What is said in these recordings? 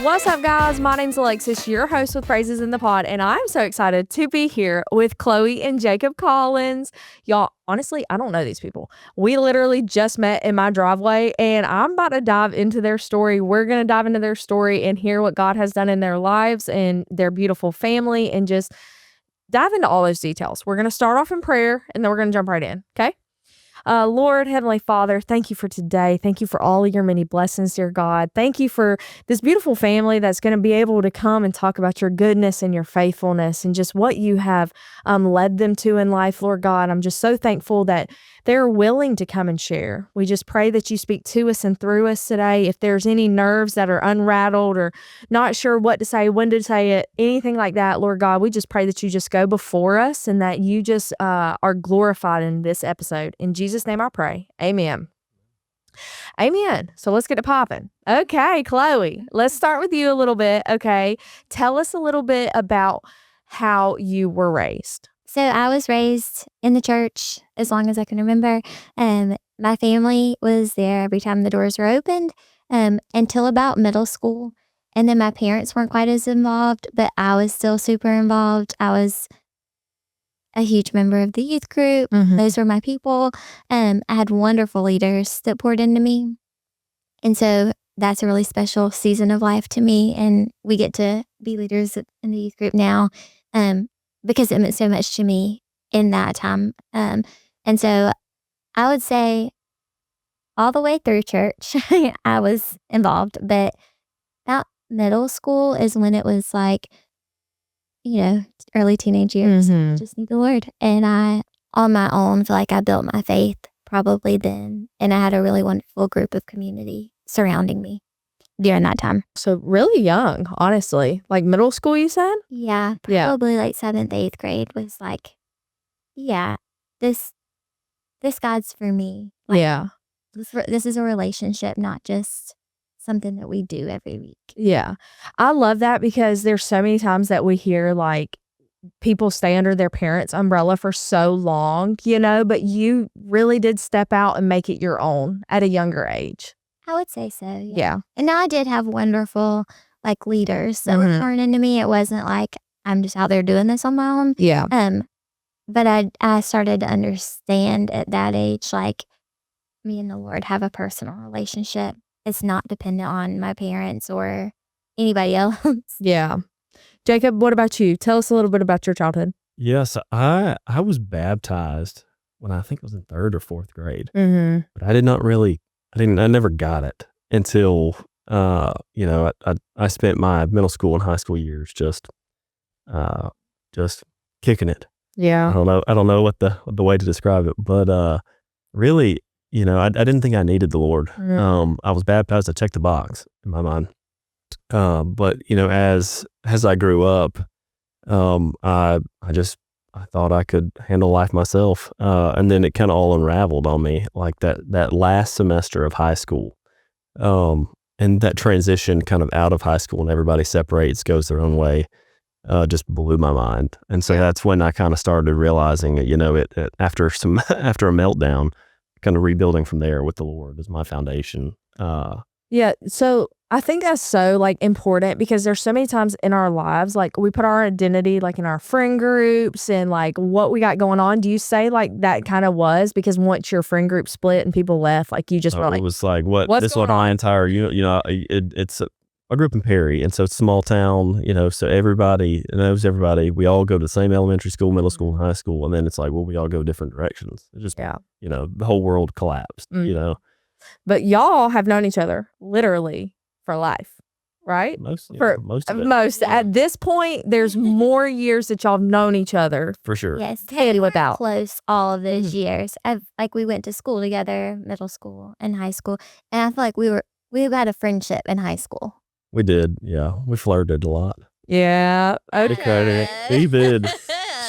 What's up, guys? My name's Alexis, your host with Praises in the Pod, and I'm so excited to be here with Chloe and Jacob Collins. Y'all, honestly, I don't know these people. We literally just met in my driveway, and I'm about to dive into their story. We're going to dive into their story and hear what God has done in their lives and their beautiful family, and just dive into all those details. We're going to start off in prayer, and then we're going to jump right in, okay? Lord, Heavenly Father, thank you for today. Thank you for all of your many blessings, dear God. Thank you for this beautiful family that's going to be able to come and talk about your goodness and your faithfulness and just what you have led them to in life, Lord God. I'm just so thankful that they're willing to come and share. We just pray that you speak to us and through us today. If there's any nerves that are unrattled or not sure what to say, when to say it, anything like that, Lord God, we just pray that you just go before us and that you just are glorified in this episode. In Jesus' name I pray. Amen. Amen. So let's get it popping. Okay, Chloe, let's start with you a little bit. Okay. Tell us a little bit about how you were raised. So I was raised in the church as long as I can remember. My family was there every time the doors were opened until about middle school. And then my parents weren't quite as involved, but I was still super involved. I was a huge member of the youth group. Those were my people. I had wonderful leaders that poured into me. And so that's a really special season of life to me. And we get to be leaders in the youth group now because it meant so much to me in that time. And so I would say all the way through church, I was involved. But about middle school is when it was like, early teenage years. Just need the Lord. And I, on my own, feel like I built my faith probably then. And I had a really wonderful group of community surrounding me during that time. So really young, honestly. Like middle school, you said? Yeah, probably like 7th, 8th grade was like, yeah, this God's for me. Like, Yeah. This is a relationship, not just something that we do every week. Yeah. I love that because there's so many times that we hear like people stay under their parents' umbrella for so long, but you really did step out and make it your own at a younger age. I would say so. Yeah. And now I did have wonderful like leaders that were pouring into me. It wasn't like I'm just out there doing this on my own. Yeah. But I started to understand at that age, like me and the Lord have a personal relationship. It's not dependent on my parents or anybody else. Yeah. Jacob, what about you? Tell us a little bit about your childhood. Yes, I was baptized when I think it was in 3rd or 4th grade. But I never got it until, I spent my middle school and high school years just kicking it. Yeah. I don't know what the way to describe it, but really, I didn't think I needed the Lord. I was baptized. I checked the box in my mind. But as I grew up, I thought I could handle life myself. And then it kind of all unraveled on me, like that last semester of high school. And that transition kind of out of high school and everybody separates, goes their own way, just blew my mind. And so that's when I kind of started realizing, after a meltdown, kind of rebuilding from there with the Lord as my foundation. Yeah. So I think that's so like important because there's so many times in our lives, like we put our identity like in our friend groups and like what we got going on. Do you say like that kind of was because once your friend group split and people left, like you just were like, it was like, this was my entire, it's I grew up in Perry, and so it's a small town, so everybody knows everybody. We all go to the same elementary school, middle school, and high school, and then it's like, well, we all go different directions. It just, the whole world collapsed, But y'all have known each other literally for life, right? Most of it. At this point, there's more years that y'all have known each other. For sure. Yes, we were close all of those years. We went to school together, middle school and high school, and I feel like we had a friendship in high school. We did, yeah. We flirted a lot. Yeah. Okay. We did.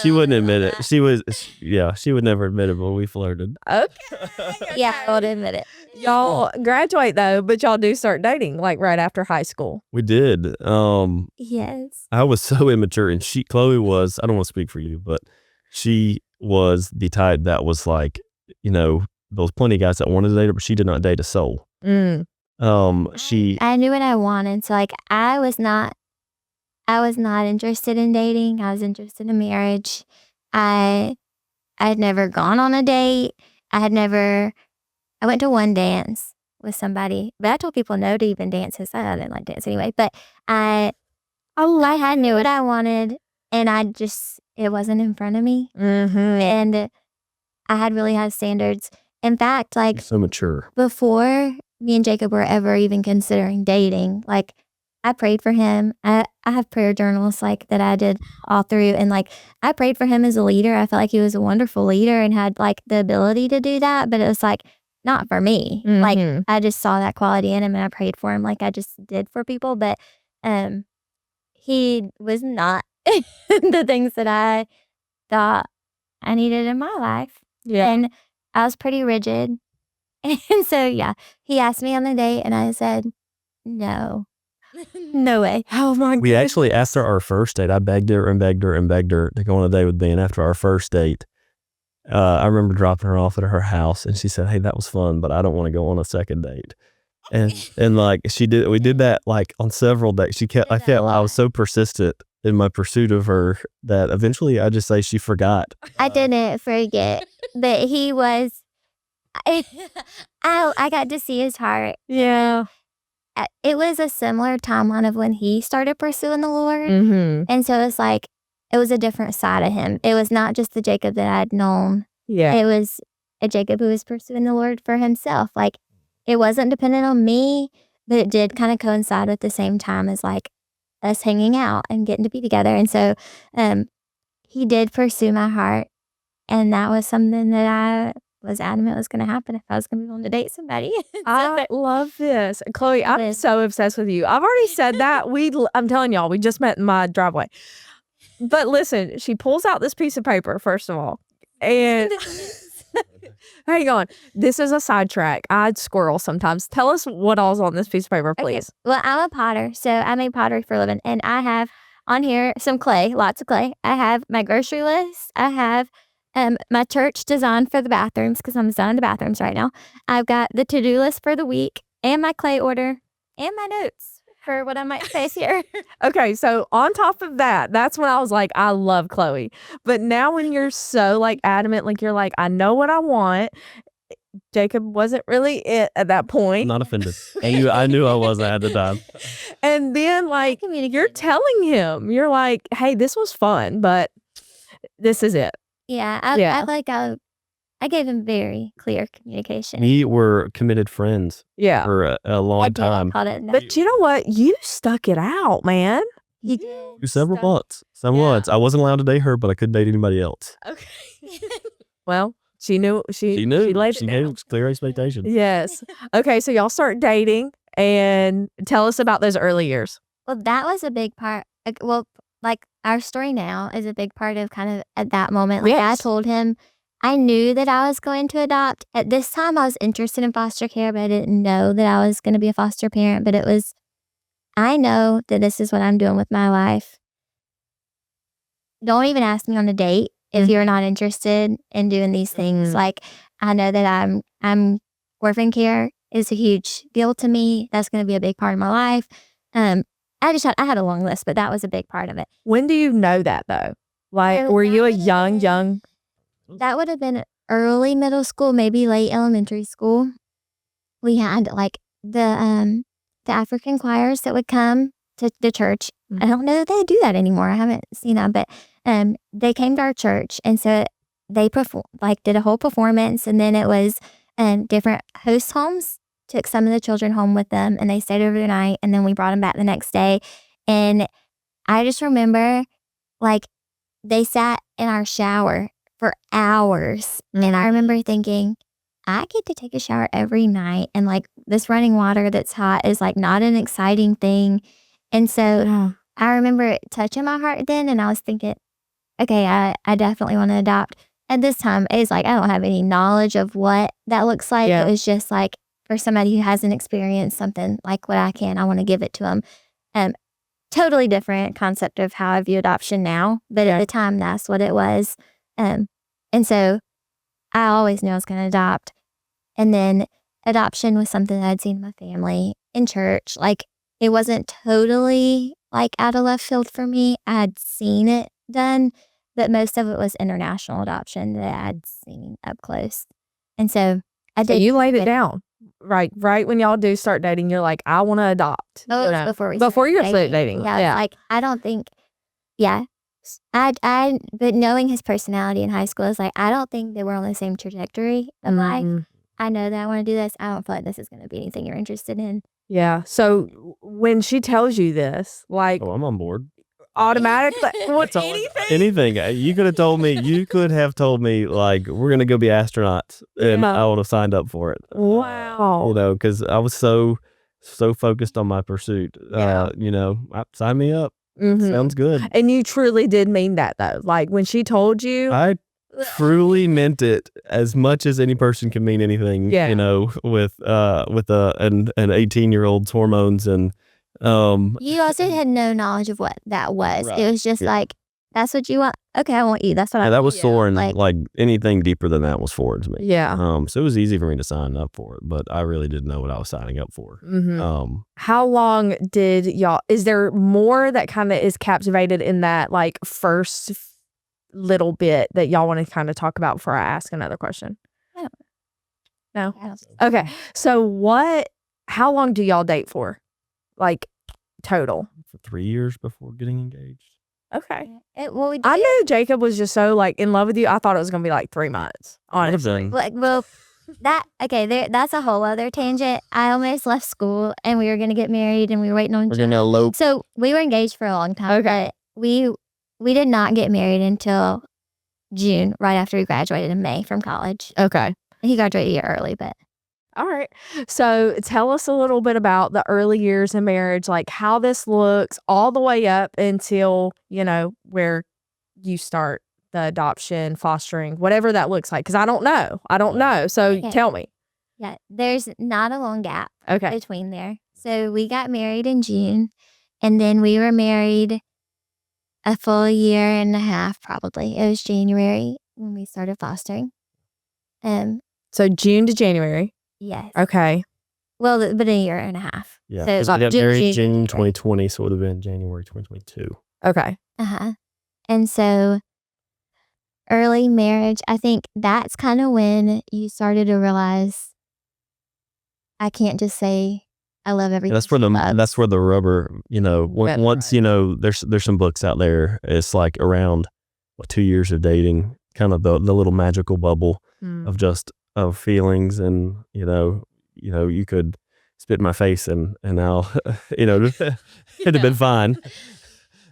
She wouldn't admit it. She would never admit it, but we flirted. Okay. Yeah, I would admit it. Y'all graduate though, but y'all do start dating like right after high school. We did. Yes. I was so immature, and Chloe was, I don't want to speak for you, but she was the type that was like, there was plenty of guys that wanted to date her, but she did not date a soul. She I knew what I wanted. So like I was not interested in dating. I was interested in marriage. I had never gone on a date. I went to one dance with somebody, but I told people no to even dances. I didn't like dance anyway. But I had knew what I wanted, and it wasn't in front of me. And I had really high standards. In fact, like so mature. before me and Jacob were ever even considering dating, like I prayed for him. I have prayer journals like that I did all through, and like I prayed for him as a leader. I felt like he was a wonderful leader and had like the ability to do that, but it was like not for me. Like I just saw that quality in him and I prayed for him like I just did for people, but he was not the things that I thought I needed in my life. Yeah. And I was pretty rigid. And so, yeah, he asked me on the date and I said, no, no way. Oh my We actually, after our first date, I begged her and begged her and begged her to go on a date with me. And after our first date, I remember dropping her off at her house and she said, hey, that was fun, but I don't want to go on a second date. And like we did that like on several dates. I was so persistent in my pursuit of her that eventually I just say she forgot. I didn't forget, but he was, I got to see his heart. Yeah. It was a similar timeline of when he started pursuing the Lord. And so it's like, it was a different side of him. It was not just the Jacob that I'd known. Yeah. It was a Jacob who was pursuing the Lord for himself. Like, it wasn't dependent on me, but it did kind of coincide with the same time as like us hanging out and getting to be together. And so he did pursue my heart. And that was something that I was adamant was going to happen if I was going to be willing to date somebody. I love this. Chloe, I'm so obsessed with you. I've already said that. I'm telling y'all, we just met in my driveway. But listen, she pulls out this piece of paper, first of all. And hang on. This is a sidetrack. I'd squirrel sometimes. Tell us what all's on this piece of paper, please. Okay. Well, I'm a potter, so I make pottery for a living. And I have on here some clay, lots of clay. I have my grocery list. I have my church design for the bathrooms because I'm designing the bathrooms right now. I've got the to-do list for the week and my clay order and my notes for what I might face here. Okay, so on top of that, that's when I was like, I love Chloe. But now when you're so like adamant, like you're like, I know what I want. Jacob wasn't really it at that point. Not offended. And I knew I wasn't at the time. And then like you're telling him, you're like, hey, this was fun, but this is it. Yeah, I gave him very clear communication. We were committed friends for a long time. But you know what? You stuck it out, man. You did. Several months. I wasn't allowed to date her, but I couldn't date anybody else. Okay. Well, she knew. She gave clear expectations. Yes. Okay, so y'all start dating and tell us about those early years. Well, that was a big part. Like our story now is a big part of kind of at that moment. Like I told him, I knew that I was going to adopt. At this time, I was interested in foster care, but I didn't know that I was going to be a foster parent. But I know that this is what I'm doing with my life. Don't even ask me on a date if you're not interested in doing these things. Like, I know that I'm orphan care is a huge deal to me. That's going to be a big part of my life. I had a long list, but that was a big part of it. When do you know that though? Like, were you a young? That would have been early middle school, maybe late elementary school. We had like the African choirs that would come to the church. I don't know that they do that anymore. I haven't seen that, but they came to our church, and so they did a whole performance, and then it was different host homes. Took some of the children home with them, and they stayed over the night, and then we brought them back the next day. And I just remember, like, they sat in our shower for hours. And I remember thinking, I get to take a shower every night, and like this running water that's hot is like not an exciting thing. And so I remember it touching my heart then, and I was thinking, okay, I definitely want to adopt. At this time, it's like I don't have any knowledge of what that looks like. It was just like, for somebody who hasn't experienced something like what I can, I want to give it to them. Totally different concept of how I view adoption now, but at the time, that's what it was. And so I always knew I was going to adopt. And then adoption was something that I'd seen in my family in church. Like, it wasn't totally like out of left field for me. I had seen it done, but most of it was international adoption that I'd seen up close. And so I So did. you laid it down. Right when y'all do start dating, you're like, I want to adopt. Oh, you it was know, before we before started you're started dating. Yeah, Yeah. like I don't think. Yeah, but knowing his personality in high school, I was like, I don't think that we're on the same trajectory of life. Mhm. I know that I want to do this. I don't feel like this is going to be anything you're interested in. Yeah. So when she tells you this, like, Oh, I'm on board. automatically, what, That's all I- anything? anything. You could have told me. You could have told me like we're gonna go be astronauts, and Yeah. I would have signed up for it. Wow. You know, because I was so focused on my pursuit. Yeah. You know, sign me up. Mhm. Sounds good. And you truly did mean that, though. Like, when she told you, I truly meant it as much as any person can mean anything. Yeah. You know, with an 18-year-old's hormones and You also had no knowledge of what that was. Right. It was just Yeah. like, that's what you want. Okay, I want you. That's what I yeah, that was Yeah. foreign. Like- Like anything deeper than that was foreign to me. Yeah. So it was easy for me to sign up for it, but I really didn't know what I was signing up for. Mhm. How long did y'all, is there more that kind of is captivated in that like first little bit that y'all want to kind of talk about before I ask another question? I don't- No? I don't- Okay. So how long do y'all date for? Like total? For 3 years before getting engaged. Okay. Well, we I did- knew Jacob was just so like in love with you. I thought it was going to be like 3 months, honestly. Then. Like, well, that's a whole other tangent. I almost left school and we were going to get married and we were waiting on. We're gonna elope. So we were engaged for a long time. Okay. But we did not get married until June, right after we graduated in May from college. Okay. He graduated a year early, but All right. So tell us a little bit about the early years in marriage, like how this looks all the way up until, where you start the adoption, fostering, whatever that looks like. Because I don't know. So Okay. tell me. yeah, there's not a long gap Okay. between there. So we got married in June and then we were married a full year and a half, probably. It was January when we started fostering. So June to January. Yes. Okay. Well, but a year and a half. Yeah, So 'cause I got married June- June 2020, so it would have been January 2022. Okay. Uh-huh. And so early marriage, I think that's kind of when you started to realize I can't just say I love everything. That's where she loves. that's where the rubber, Went once right. there's some books out there. It's like around 2 years of dating, kind of the little magical bubble of just of feelings, and you could spit in my face and I'll it'd have been fine.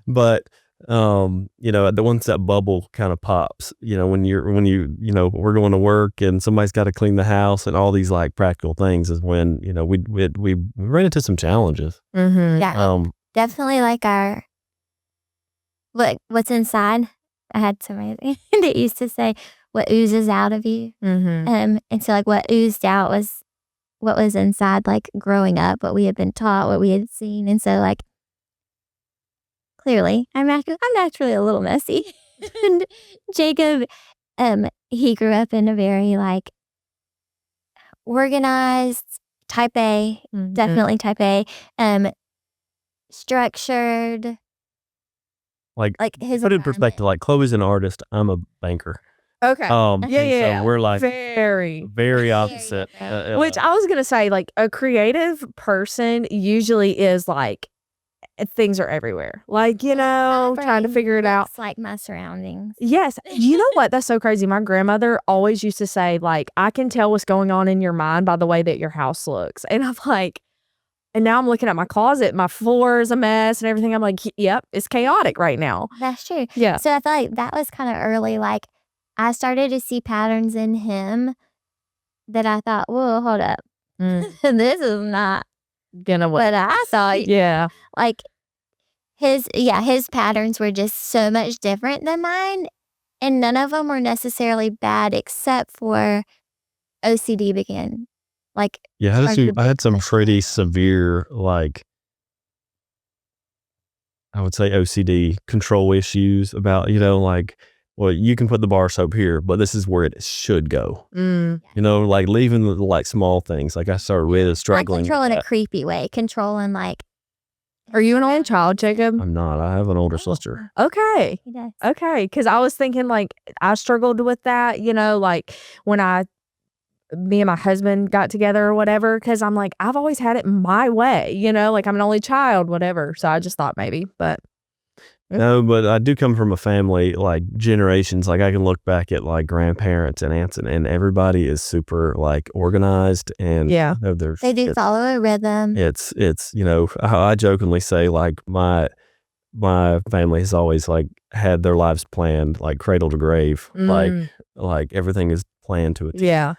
But once that bubble kind of pops, when we're going to work and somebody's got to clean the house and all these like practical things, is when we ran into some challenges. Mm-hmm. Yeah. Definitely like what's inside. I had somebody that used to say what oozes out of you. Mm-hmm. And so like what oozed out was what was inside, like growing up, what we had been taught, what we had seen. And so like clearly I'm naturally a little messy. And Jacob, he grew up in a very like organized type A, Mm-hmm. definitely type A, structured. Like his put it in environment. perspective, like Chloe's an artist, I'm a banker. Okay. Yeah, Yeah, yeah. So we're like very. very opposite. different. Which I was going to say, like a creative person usually is like, things are everywhere. Like, My trying to brain figure it out. looks like my surroundings. Yes. You know what? That's so crazy. My grandmother always used to say, like, I can tell what's going on in your mind by the way that your house looks. And I'm like, and now I'm looking at my closet, my floor is a mess and everything. I'm like, yep, it's chaotic right now. That's true. Yeah. So I feel like that was kind of early. Like I started to see patterns in him that I thought, whoa, hold up. This is not Gonna what I thought. Yeah. Like his patterns were just so much different than mine. And none of them were necessarily bad except for OCD began. Like Yeah, I had some pretty severe, like, I would say OCD control issues about, like well, you can put the bar soap here, but this is where it should go. You know, like leaving the like small things. Like I started really Not struggling. control in a creepy way. Controlling like. Are you an only child, Jacob? I'm not. I have an older sister. Okay. He does. Okay. Because I was thinking like I struggled with that, you know, like when me and my husband got together or whatever, because I'm like, I've always had it my way, you know, like I'm an only child, whatever. So I just thought maybe, but. No, but I do come from a family, like generations, like I can look back at like grandparents and aunts and everybody is super like organized and Yeah. you know, They do follow a rhythm. it's, you know, I jokingly say like my family has always like had their lives planned like cradle to grave, like everything is planned to a T. Yeah.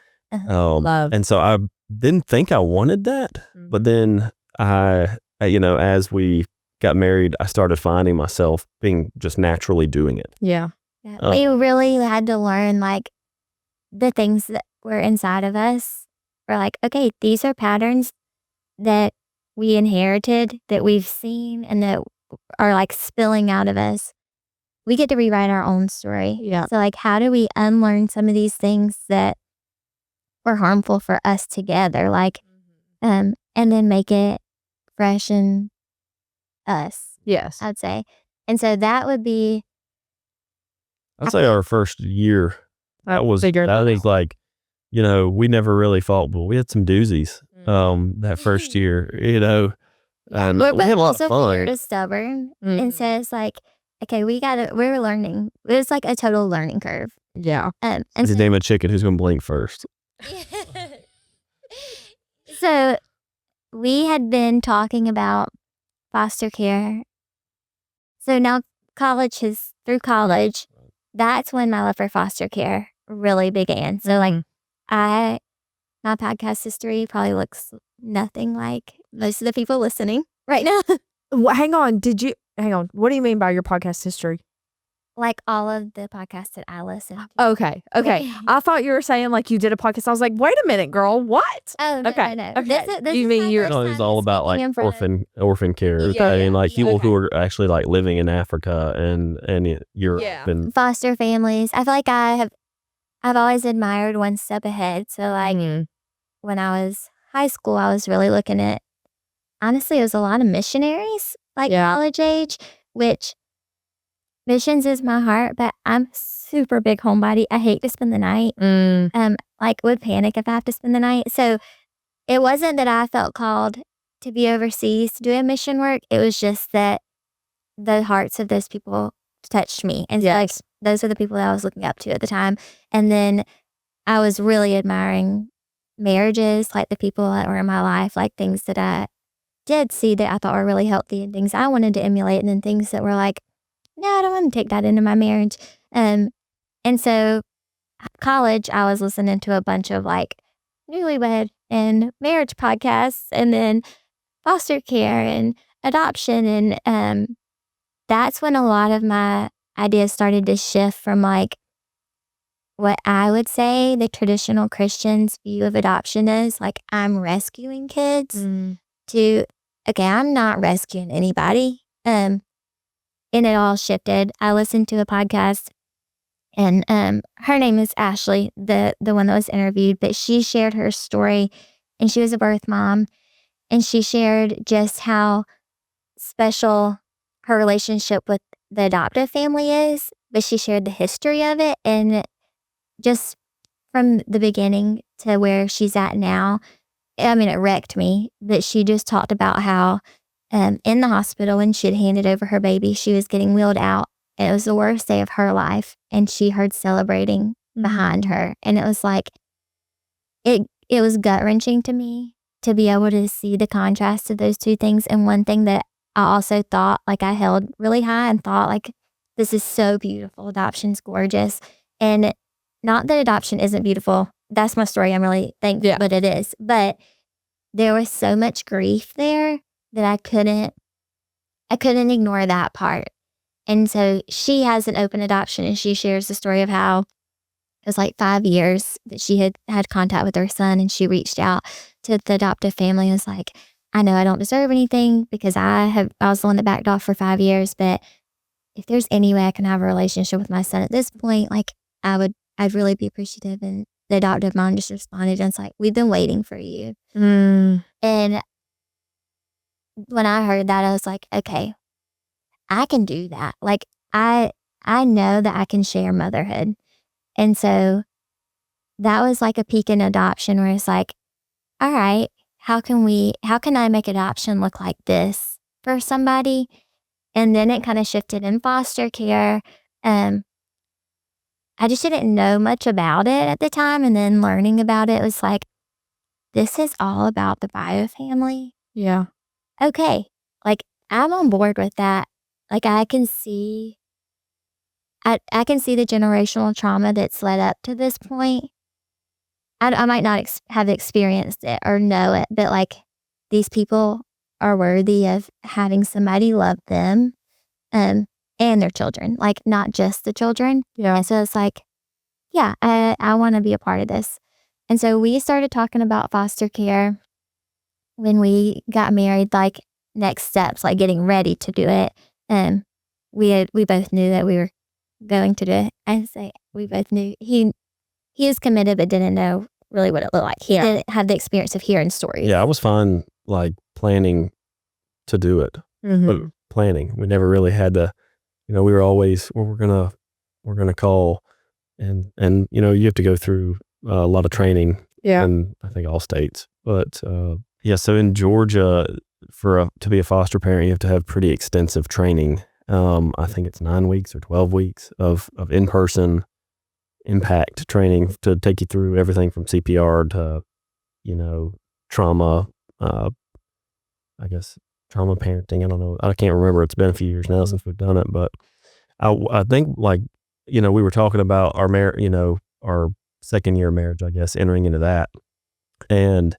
Love. And so I didn't think I wanted that, but then I, you know, as we got married, I started finding myself being just naturally doing it. Yeah. We really had to learn like the things that were inside of us. We're like, okay, these are patterns that we inherited, that we've seen, and that are like spilling out of us. We get to rewrite our own story. Yeah. So like, how do we unlearn some of these things that were harmful for us together? Like, and then make it fresh and us, Yes. I'd say. And so that would be. I'd say our first year, that was like, you know, we never really fought, but we had some doozies that first year, you know. And But we had a lot also of fun. weird is stubborn. And so it's like, okay, we're learning. It was like a total learning curve. Yeah. And It's a name of chicken. Who's going to blink first? So we had been talking about foster care. So now through college, that's when my love for foster care really began. So like my podcast history probably looks nothing like most of the people listening right now. Hang on. What do you mean by your podcast history? Like all of the podcasts that I listen to. Okay. I thought you were saying like you did a podcast. I was like, wait a minute, girl. What? Oh, no, Okay. no. Okay. This You is mean my you're- first No, it's time all about speaking like in front of- orphan care. Yeah, I mean, like people okay. who are actually like living in Africa and Europe and foster families. I feel like I've always admired one step ahead. So like when I was high school, I was really looking at, honestly, it was a lot of missionaries, like college age, which missions is my heart, but I'm super big homebody. I hate to spend the night. Like would panic if I have to spend the night. So it wasn't that I felt called to be overseas to do mission work. It was just that the hearts of those people touched me. And so like those are the people that I was looking up to at the time. And then I was really admiring marriages, like the people that were in my life, like things that I did see that I thought were really healthy and things I wanted to emulate, and then things that were like, no, I don't want to take that into my marriage. And so college, I was listening to a bunch of like newlywed and marriage podcasts, and then foster care and adoption. And that's when a lot of my ideas started to shift from like what I would say the traditional Christian's view of adoption is, like I'm rescuing kids, to, okay, I'm not rescuing anybody. And it all shifted. I listened to a podcast, and her name is Ashley, the one that was interviewed, but she shared her story, and she was a birth mom, and she shared just how special her relationship with the adoptive family is, but she shared the history of it, and just from the beginning to where she's at now, I mean, it wrecked me, but she just talked about how in the hospital when she had handed over her baby, she was getting wheeled out. It was the worst day of her life, and she heard celebrating behind her. And it was like, it was gut-wrenching to me to be able to see the contrast of those two things. And one thing that I also thought, like I held really high and thought like, this is so beautiful. Adoption's gorgeous. And not that adoption isn't beautiful. That's my story. I'm really thankful, but it is. But there was so much grief there that I couldn't ignore that part. And so she has an open adoption, and she shares the story of how it was like 5 years that she had contact with her son, and she reached out to the adoptive family and was like, I know I don't deserve anything because I was the one that backed off for 5 years, but if there's any way I can have a relationship with my son at this point, like I'd really be appreciative. And the adoptive mom just responded and it's like, we've been waiting for you. And when I heard that, I was like, okay, I can do that. Like I know that I can share motherhood. And so that was like a peak in adoption where it's like, all right, how can I make adoption look like this for somebody? And then it kind of shifted in foster care. I just didn't know much about it at the time. And then learning about it was like, this is all about the bio family. Yeah. Okay. Like I'm on board with that. Like I can see the generational trauma that's led up to this point. I might not have experienced it or know it, but like these people are worthy of having somebody love them, and their children, like not just the children. Yeah. And so it's like, yeah, I want to be a part of this. And so we started talking about foster care when we got married, like next steps, like getting ready to do it. And we both knew that we were going to do it. I say we both knew he is committed, but didn't know really what it looked like. He didn't have the experience of hearing stories. Yeah, I was fine, like planning to do it, but planning. We never really had to. We were always, well, we're gonna call, and you have to go through a lot of training. Yeah. And I think all states, but yeah. So in Georgia, to be a foster parent, you have to have pretty extensive training. I think it's 9 weeks or 12 weeks of in-person impact training to take you through everything from CPR to, trauma, I guess trauma parenting. I don't know. I can't remember. It's been a few years now since we've done it, but I think like, we were talking about our our second year of marriage, I guess, entering into that. And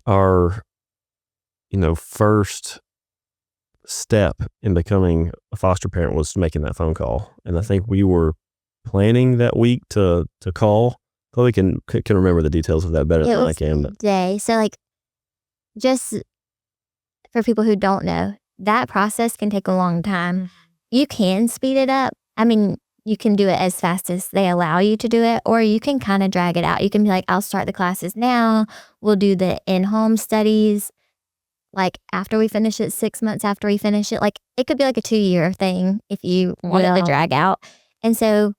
our, first step in becoming a foster parent was making that phone call. And I think we were planning that week to call. Chloe can remember the details of that better than I can. But day. So like, just for people who don't know, that process can take a long time. You can speed it up. I mean, you can do it as fast as they allow you to do it, or you can kind of drag it out. You can be like, I'll start the classes now. We'll do the in-home studies like after we finish it, 6 months after we finish it. Like it could be like a 2-year thing if you want it to drag out. And so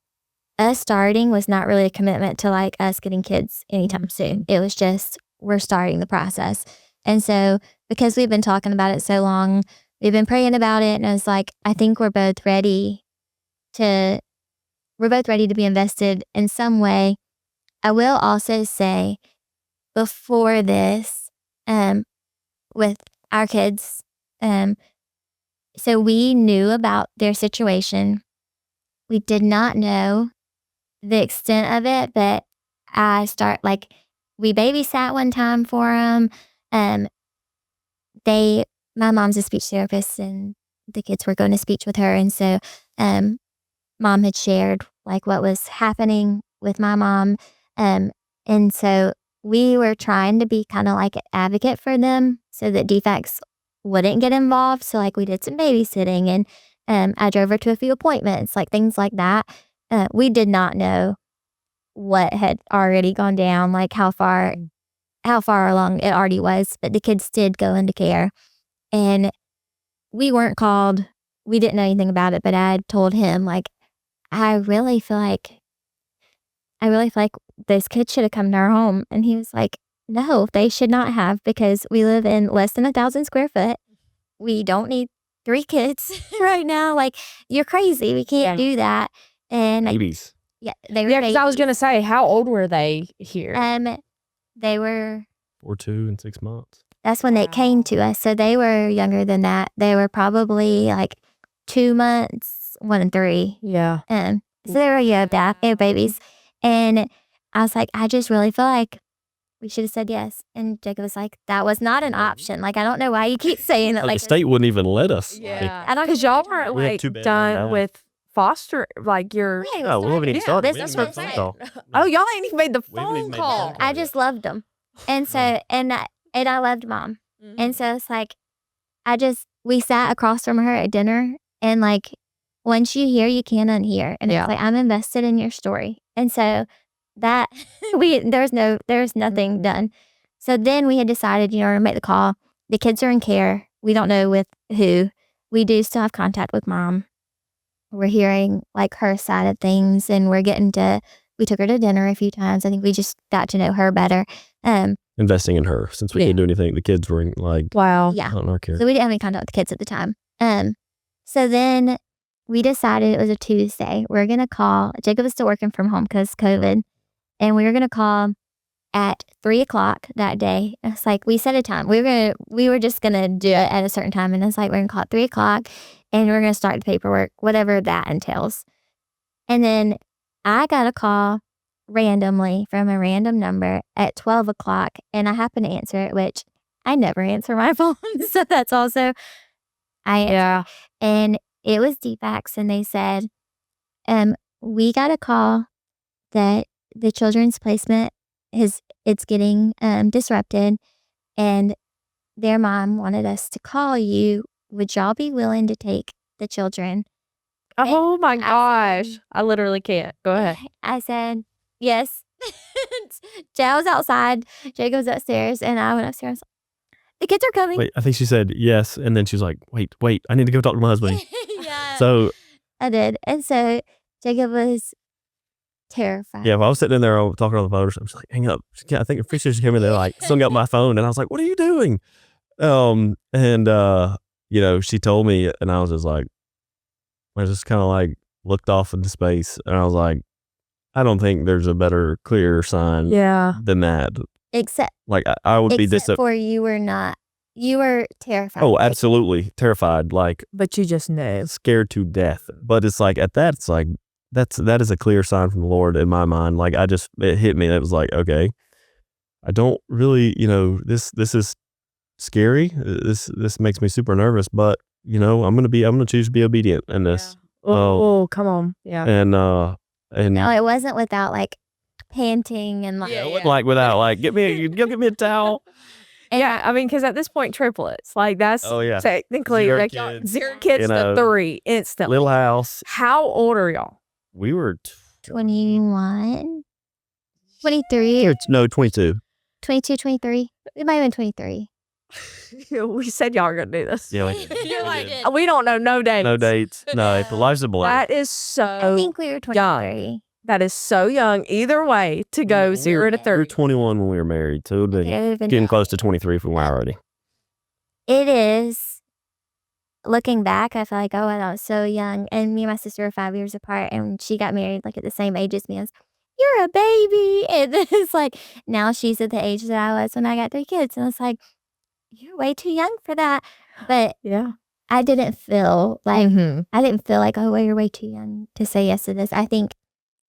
us starting was not really a commitment to like us getting kids anytime soon. It was just, we're starting the process. And so because we've been talking about it so long, we've been praying about it. And it was like, I think we're both ready to be invested in some way. I will also say before this, with our kids, so we knew about their situation. We did not know the extent of it, but we babysat one time for them. My mom's a speech therapist and the kids were going to speech with her. And so, mom had shared like what was happening with my mom. And so we were trying to be kind of like an advocate for them so that defects wouldn't get involved. So like we did some babysitting and I drove her to a few appointments, like things like that. We did not know what had already gone down, like how far along it already was, but the kids did go into care and we weren't called. We didn't know anything about it, but I told him like, I really feel like those kids should have come to our home. And he was like, no, they should not have, because we live in less than 1,000 square foot. We don't need 3 kids right now. Like, you're crazy. We can't do that. And babies. Yeah, they were. Yeah, because I was gonna say, how old were they here? They were 4, 2, and 6 months. That's when they came to us. So they were younger than that. They were probably like 2 months, 1 and 3. Yeah. So they were babies. And I was like, I just really feel like we should have said yes. And Jacob was like, that was not an option. Like, I don't know why you keep saying that. Like Like the state wouldn't even let us. Yeah. I know, because y'all weren't We have like 2 bedrooms done now. with foster, like your. No, we haven't even started. That's We what haven't I'm made saying. the phone call. Oh, y'all ain't even made the We haven't even phone made the call. phone call. I just loved them. And so, and I loved mom. And so it's like, we sat across from her at dinner and like, once you hear, you can't unhear. And Yeah. it's like, I'm invested in your story. And so that there's nothing done. So then we had decided, to make the call. The kids are in care. We don't know with who. We do still have contact with mom. We're hearing like her side of things, and we took her to dinner a few times. I think we just got to know her better. Investing in her, since we couldn't do anything. The kids were Wow. Yeah. not in our care. So we didn't have any contact with the kids at the time. So then we decided it was a Tuesday. We're going to call. Jacob was still working from home because COVID. And we were going to call at 3:00 that day. It's like, we set a time. We were just going to do it at a certain time. And it's like, we're going to call at 3:00 and we're going to start the paperwork, whatever that entails. And then I got a call randomly from a random number at 12:00, and I happened to answer it, which I never answer my phone. So that's also, I answered. Yeah. And it was DFAX, and they said, we got a call that the children's placement it's getting disrupted, and their mom wanted us to call you. Would y'all be willing to take the children? Oh my gosh. I literally can't. Go ahead. I said, yes. I was outside, Jacob's upstairs, and I went upstairs. The kids are coming. Wait, I think she said yes, and then she was like, wait, I need to go talk to my husband. Yeah. So I did. And so Jacob was terrified. yeah, while I was sitting in there talking on the phone, I was like, hang up. I think officials came in there, like, slung up my phone, and I was like, what are you doing? She told me, and I was just like, I just kind of like looked off into space, and I was like, I don't think there's a better, clear sign than that. Except like I would be for you were terrified. Oh, absolutely terrified, like, but you just know, scared to death. But it's like at that, it's like that is a clear sign from the Lord in my mind. Like it hit me. It was like, okay, I don't really, this is scary. This makes me super nervous, but I'm gonna choose to be obedient in this. Oh, come on. Yeah. And no, it wasn't without like panting and like, it wasn't like without like, give me a towel. Yeah, I mean, because at this point, triplets, like that's technically Zero like kids, 0 kids to 3 instantly. Little house. How old are y'all? We were 21, 23. No, 22. 22, 23. It might have been 23. We said y'all were going to do this. Yeah, we did. You're like, we don't know no dates. No dates. No, the life's a blur. That is so I think we were 23. young. That is so young. Either way, to go 0 to 30. We were 21 when we were married, so it would be getting close to 23 from where already. It is. Looking back, I feel like, oh, I was so young. And me and my sister are 5 years apart, and she got married like at the same age as me. You're a baby. And then it's like, now she's at the age that I was when I got 3 kids. And it's like, you're way too young for that. But yeah, I didn't feel like, oh, well, you're way too young to say yes to this. I think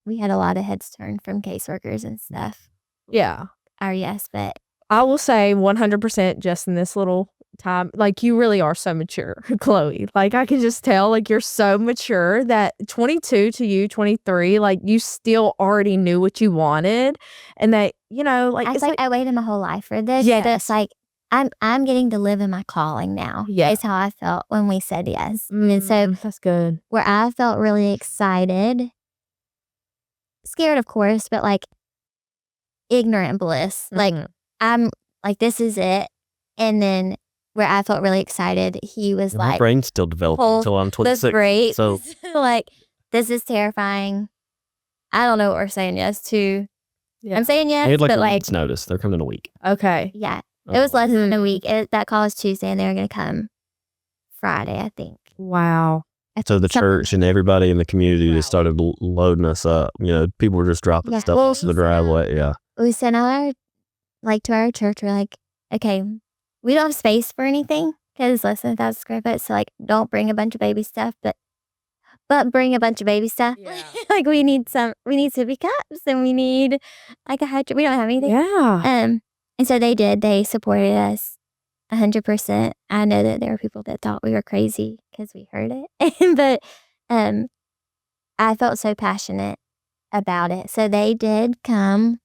we had a lot of heads turned from caseworkers and stuff. Yeah. Yes, but I will say 100% just in this little time, like you really are so mature, Chloe. Like I can just tell, like you're so mature that 22 to you, 23, like you still already knew what you wanted, and that like I think I waited my whole life for this. Yeah, it's like I'm getting to live in my calling now. Yeah, is how I felt when we said yes, and so that's good. Where I felt really excited, scared of course, but like ignorant bliss. Like I'm like, this is it, and then. Where I felt really excited, he was like, my brain's still developing until I'm 26. That's great. So like, this is terrifying. I don't know what we're saying yes to. Yeah. I'm saying yes, I had like but a week's notice. They're coming in a week. Okay. Yeah. It was less than a week. That call was Tuesday, and they were going to come Friday, I think. Wow. So the church and everybody in the community just started loading us up. People were just dropping stuff in the driveway. Yeah. We sent out to our church. We're like, okay, we don't have space for anything because less than 1,000 square foot. So like, don't bring a bunch of baby stuff, but bring a bunch of baby stuff. Yeah. Like we need sippy cups, and we need like a hydrant. We don't have anything. Yeah. And so they did. They supported us 100%. I know that there were people that thought we were crazy because we heard it, but I felt so passionate about it. So they did come,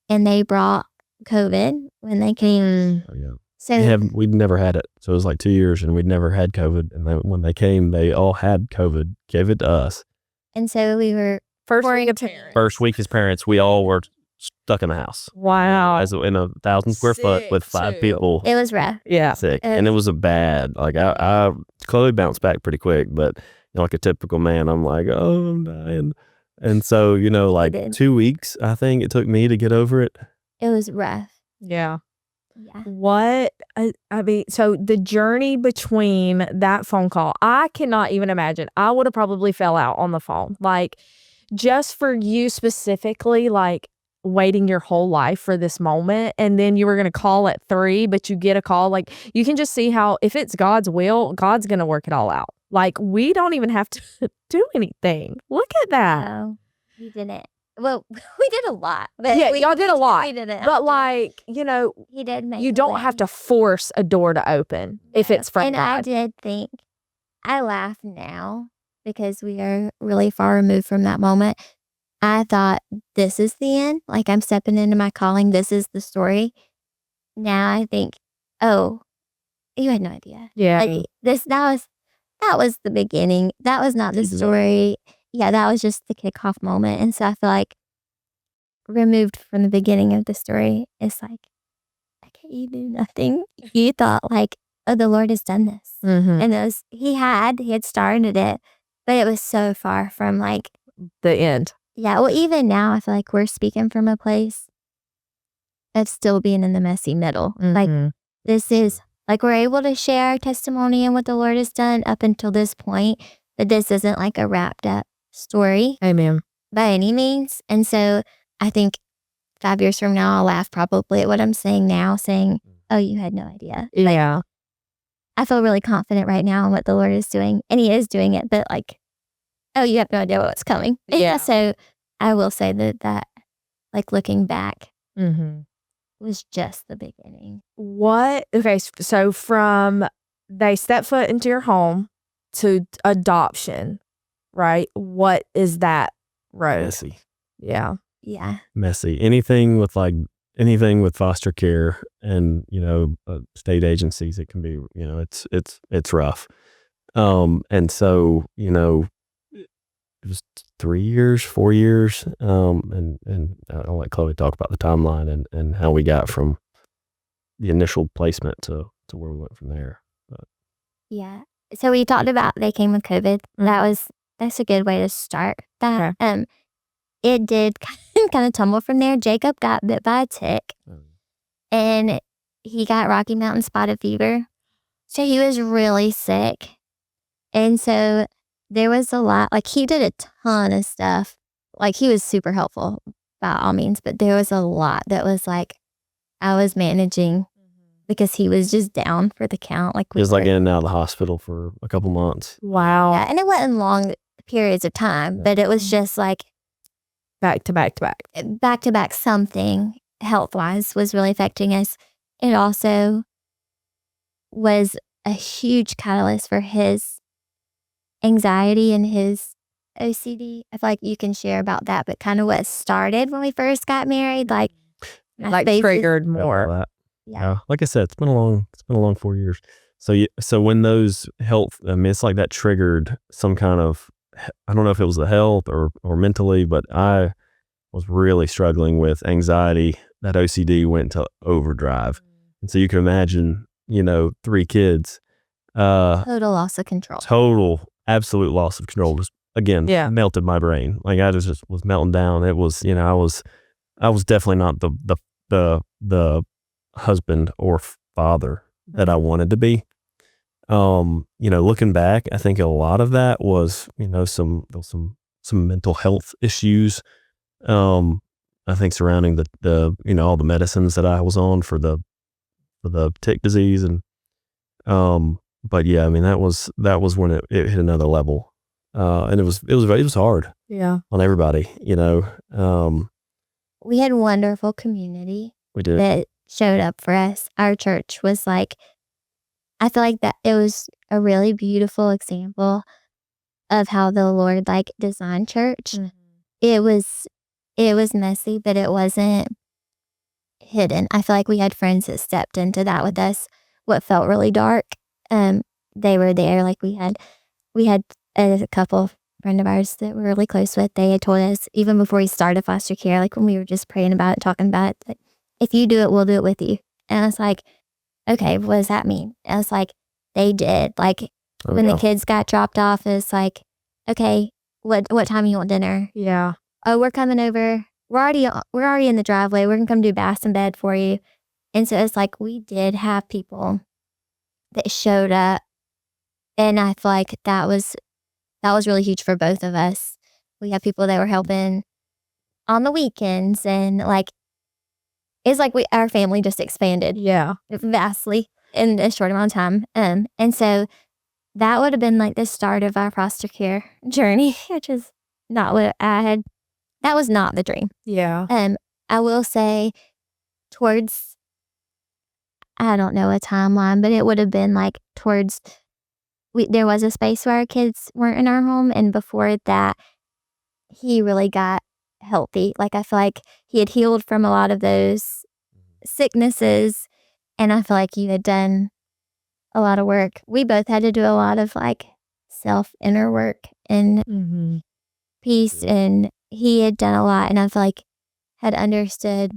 and they brought COVID when they came. Oh, yeah. So we'd never had it. So it was like 2 years and we'd never had COVID. And then when they came, they all had COVID, gave it to us. and so we were First week of quarantined. parents. First week as parents, we all were stuck in the house. Wow. As in 1,000 square foot with Sick, 5 too. people It was rough. Yeah. sick. And it was a bad, like Chloe bounced back pretty quick, but like a typical man, I'm like, oh, I'm dying. And so, like did. 2 weeks, I think it took me to get over it. It was rough. Yeah. Yeah. What I mean, so the journey between that phone call, I cannot even imagine. I would have probably fell out on the phone. Like, just for you specifically, like waiting your whole life for this moment, and then you were going to call at 3, but you get a call. Like, you can just see how, if it's God's will, God's going to work it all out. Like, we don't even have to do anything. Look at that. No, we didn't. Well, we did a lot. But Yeah, y'all did a lot. We didn't. But like, He did make you a don't way. have to force a door to open if it's from And I God. did think, I laugh now because we are really far removed from that moment. I thought, this is the end. Like, I'm stepping into my calling. This is the story. Now I think, oh, you had no idea. Yeah. Like, that was the beginning. That was not the story. Yeah, that was just the kickoff moment. And so I feel like removed from the beginning of the story, it's like, okay, you do nothing. You thought like, oh, the Lord has done this. Mhm. And he had started it, but it was so far from like, The end. yeah, well, even now I feel like we're speaking from a place of still being in the messy middle. Like, Mhm. this is like, we're able to share our testimony and what the Lord has done up until this point, but this isn't like a wrapped up story Amen. by any means. And so I think 5 years from now, I'll laugh probably at what I'm saying now, saying, oh, you had no idea. Like, Yeah. I feel really confident right now in what the Lord is doing, and he is doing it, but like, oh, you have no idea what's coming. Yeah. So I will say that like looking back Mhm. was just the beginning. Okay, so from they step foot into your home to adoption, right? What is that road? Messy. Yeah. Yeah. Messy. Anything with foster care and, state agencies, it can be, it's rough. And so, it was 3 years, 4 years. And I'll let Chloe talk about the timeline and how we got from the initial placement to where we went from there. But Yeah. So we talked about they came with COVID. That's a good way to start that. Okay. It did kind of tumble from there. Jacob got bit by a tick and he got Rocky Mountain spotted fever. So he was really sick. And so there was a lot, like he did a ton of stuff. Like he was super helpful by all means, but there was a lot that was like I was managing because he was just down for the count. Like he was like in and out of the hospital for a couple months. Wow. Yeah, and it wasn't long periods of time, but it was just like Back to back to back. back to back something health wise was really affecting us. It also was a huge catalyst for his anxiety and his OCD. I feel like you can share about that, but kind of what started when we first got married, like Triggered more. Yeah. Like I said, it's been a long 4 years. So when those health, I mean, it's like that triggered some kind of, I don't know if it was the health or mentally, but I was really struggling with anxiety. That OCD went to overdrive. And so you can imagine, 3 kids, Total loss of control. absolute loss of control. Just again, Yeah. melted my brain. Like I just was melting down. It was, I was definitely not the husband or father that I wanted to be. Looking back, I think a lot of that was, some mental health issues. I think surrounding the all the medicines that I was on for the tick disease and, but yeah, I mean, that was when it hit another level. And it was hard. Yeah. On everybody, We had wonderful community we did. that showed up for us. Our church was like, I feel like that it was a really beautiful example of how the Lord like designed church. It was messy, but it wasn't hidden. I feel like we had friends that stepped into that with us. What felt really dark, they were there. Like we had a couple friend of ours that we're really close with. They had told us even before we started foster care, like when we were just praying about it, talking about it, like, if you do it, we'll do it with you. And I was like, okay, what does that mean? And I was like, they did. Like when the kids got dropped off, it's like, okay, what time you want dinner? Yeah. Oh, we're coming over. We're already in the driveway. We're gonna come do baths and bed for you. And so it's like we did have people that showed up, and I feel like that was really huge for both of us. We had people that were helping on the weekends, and like it's like our family just expanded vastly in a short amount of time. And so that would have been like the start of our foster care journey, which is not what I had. That was not the dream. Yeah. I will say towards, I don't know a timeline, but it would have been like towards, there was a space where our kids weren't in our home. And before that, he really got healthy. Like I feel like he had healed from a lot of those sicknesses. And I feel like you had done a lot of work. We both had to do a lot of like inner work and peace. And he had done a lot. And I feel like had understood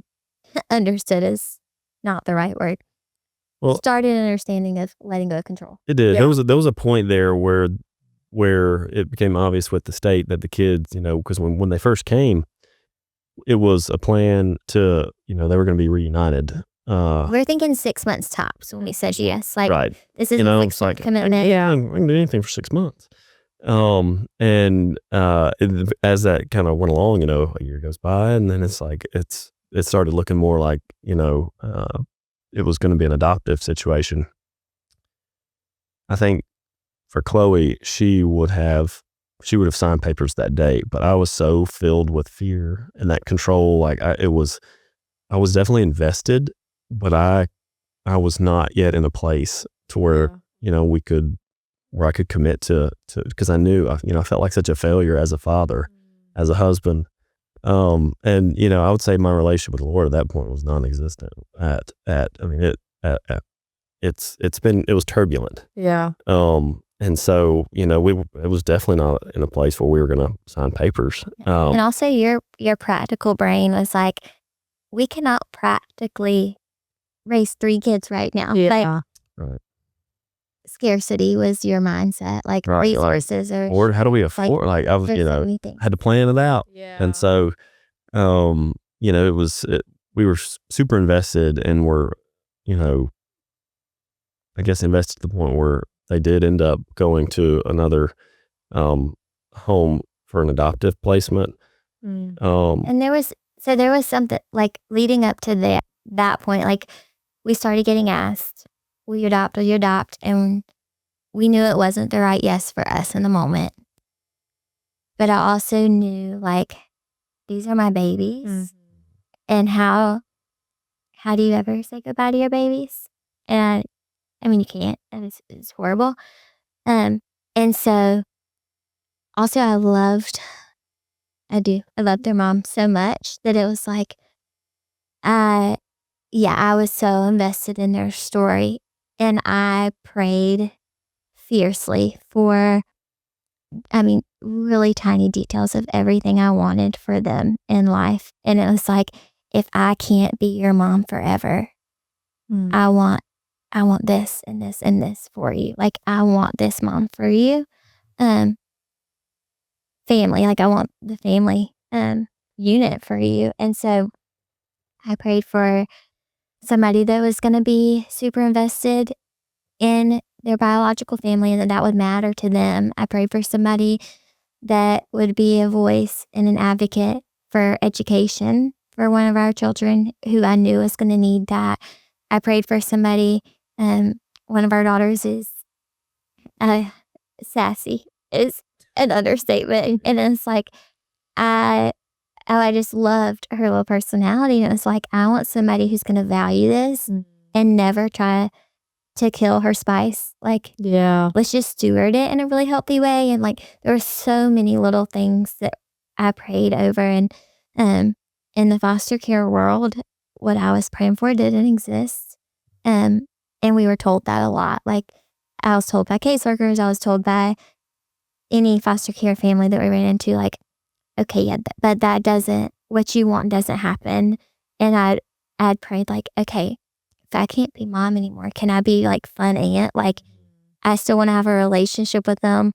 is not the right word. Well, started an understanding of letting go of control. It did. Yeah. There was a point there where it became obvious with the state that the kids, because when they first came, it was a plan to, they were going to be reunited. We're thinking 6 months tops when we said yes. Like, right. this is It's like commitment. Yeah, I can do anything for 6 months. And as that kind of went along, a year goes by, and then it's like it started looking more like it was going to be an adoptive situation. I think for Chloe, she would have signed papers that day, but I was so filled with fear and that control. Like I was definitely invested, but I was not yet in a place to where where I could commit to because I knew I felt like such a failure as a father, as a husband. And I would say my relationship with the Lord at that point was non-existent. It was turbulent. Yeah. And so it was definitely not in a place where we were going to sign papers. And also your practical brain was like, we cannot practically raise 3 kids right now. Yeah. Like, Right. Scarcity was your mindset. Like resources or how do we afford? Like I was, had to plan it out. Yeah. And so, we were super invested, and were, I guess invested to the point where they did end up going to another home for an adoptive placement. And there was something like leading up to that point, like we started getting asked, will you adopt? And we knew it wasn't the right yes for us in the moment. But I also knew, like, these are my babies. And how do you ever say goodbye to your babies? And I mean, you can't, and it's horrible. And so also I loved their mom so much that it was like, I was so invested in their story, and I prayed fiercely for, really tiny details of everything I wanted for them in life. And it was like, if I can't be your mom forever, I want this and this and this for you. Like, I want this mom for you. Family, like I want the family unit for you. And so I prayed for somebody that was going to be super invested in their biological family and that would matter to them. I prayed for somebody that would be a voice and an advocate for education for one of our children who I knew was going to need that. I prayed for somebody, one of our daughters is sassy, is an understatement. And it's like, I just loved her little personality. And it was like, I want somebody who's going to value this and never try to kill her spice. Like, let's just steward it in a really healthy way. And like, there were so many little things that I prayed over. And in the foster care world, what I was praying for didn't exist. And we were told that a lot. Like, I was told by caseworkers, I was told by any foster care family that we ran into, like, okay, yeah, but that doesn't, what you want doesn't happen. And I'd prayed, like, okay, if I can't be mom anymore, can I be like fun aunt? Like, I still want to have a relationship with them.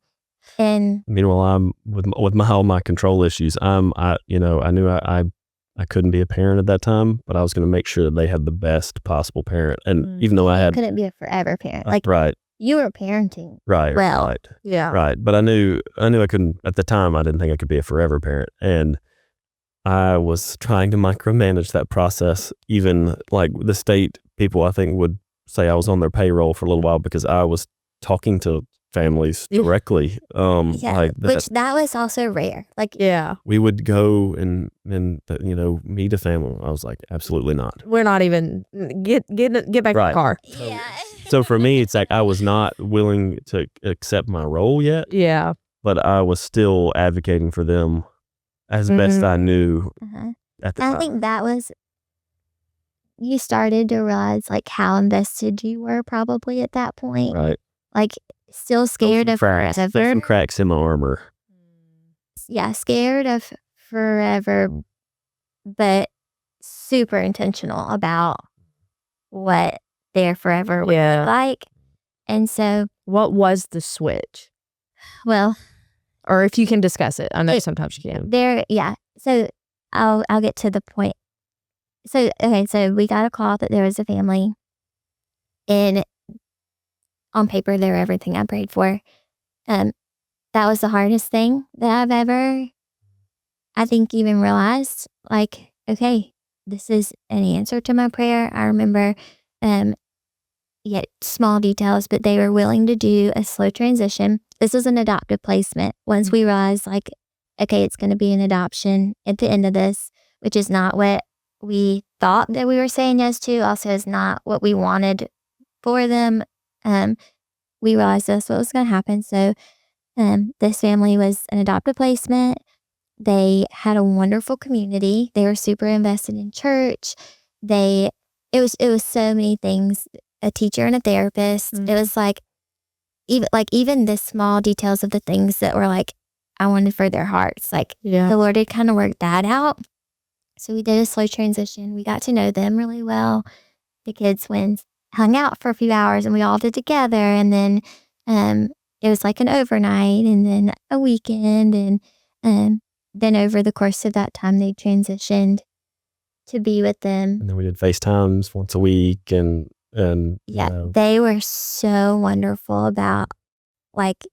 And Meanwhile, I'm with all my control issues. I knew I couldn't be a parent at that time, but I was going to make sure that they had the best possible parent. And even though I had, couldn't be a forever parent. Like, right, you were parenting. right, Well, right, Yeah. right. But I knew I couldn't at the time. I didn't think I could be a forever parent, and I was trying to micromanage that process. Even like the state people, I think, would say I was on their payroll for a little while because I was talking to families directly. Like which that was also rare. Like, Yeah. we would go and meet a family. I was like, absolutely not. We're not even get back to the car. yeah. So for me, it's like I was not willing to accept my role yet, Yeah. but I was still advocating for them as best I knew at the I time. think that was, you started to realize like how invested you were probably at that point. Right. Like, still scared of forever. Some cracks in my armor. Yeah, scared of forever, but super intentional about what their forever would look like. And so, What was the switch? well, Or if you can discuss it. I know sometimes you can. So I'll get to the point. So, okay, so we got a call that there was a family, and on paper, they were everything I prayed for. That was the hardest thing that I've ever, I think, even realized. Like, okay, this is an answer to my prayer. I remember, yet small details, but they were willing to do a slow transition. This was an adoptive placement. Once we realized, like, okay, it's going to be an adoption at the end of this, which is not what we thought that we were saying yes to. Also, is not what we wanted for them. We realized that's what was going to happen. So, this family was an adoptive placement. They had a wonderful community. They were super invested in church. It was so many things. A teacher and a therapist. It was like even the small details of the things that were like I wanted for their hearts. Like, the Lord had kind of worked that out. So we did a slow transition. We got to know them really well. The kids hung out for a few hours and we all did together. And then it was like an overnight and then a weekend. And then over the course of that time, they transitioned to be with them. And then we did FaceTimes once a week. And they were so wonderful about, like,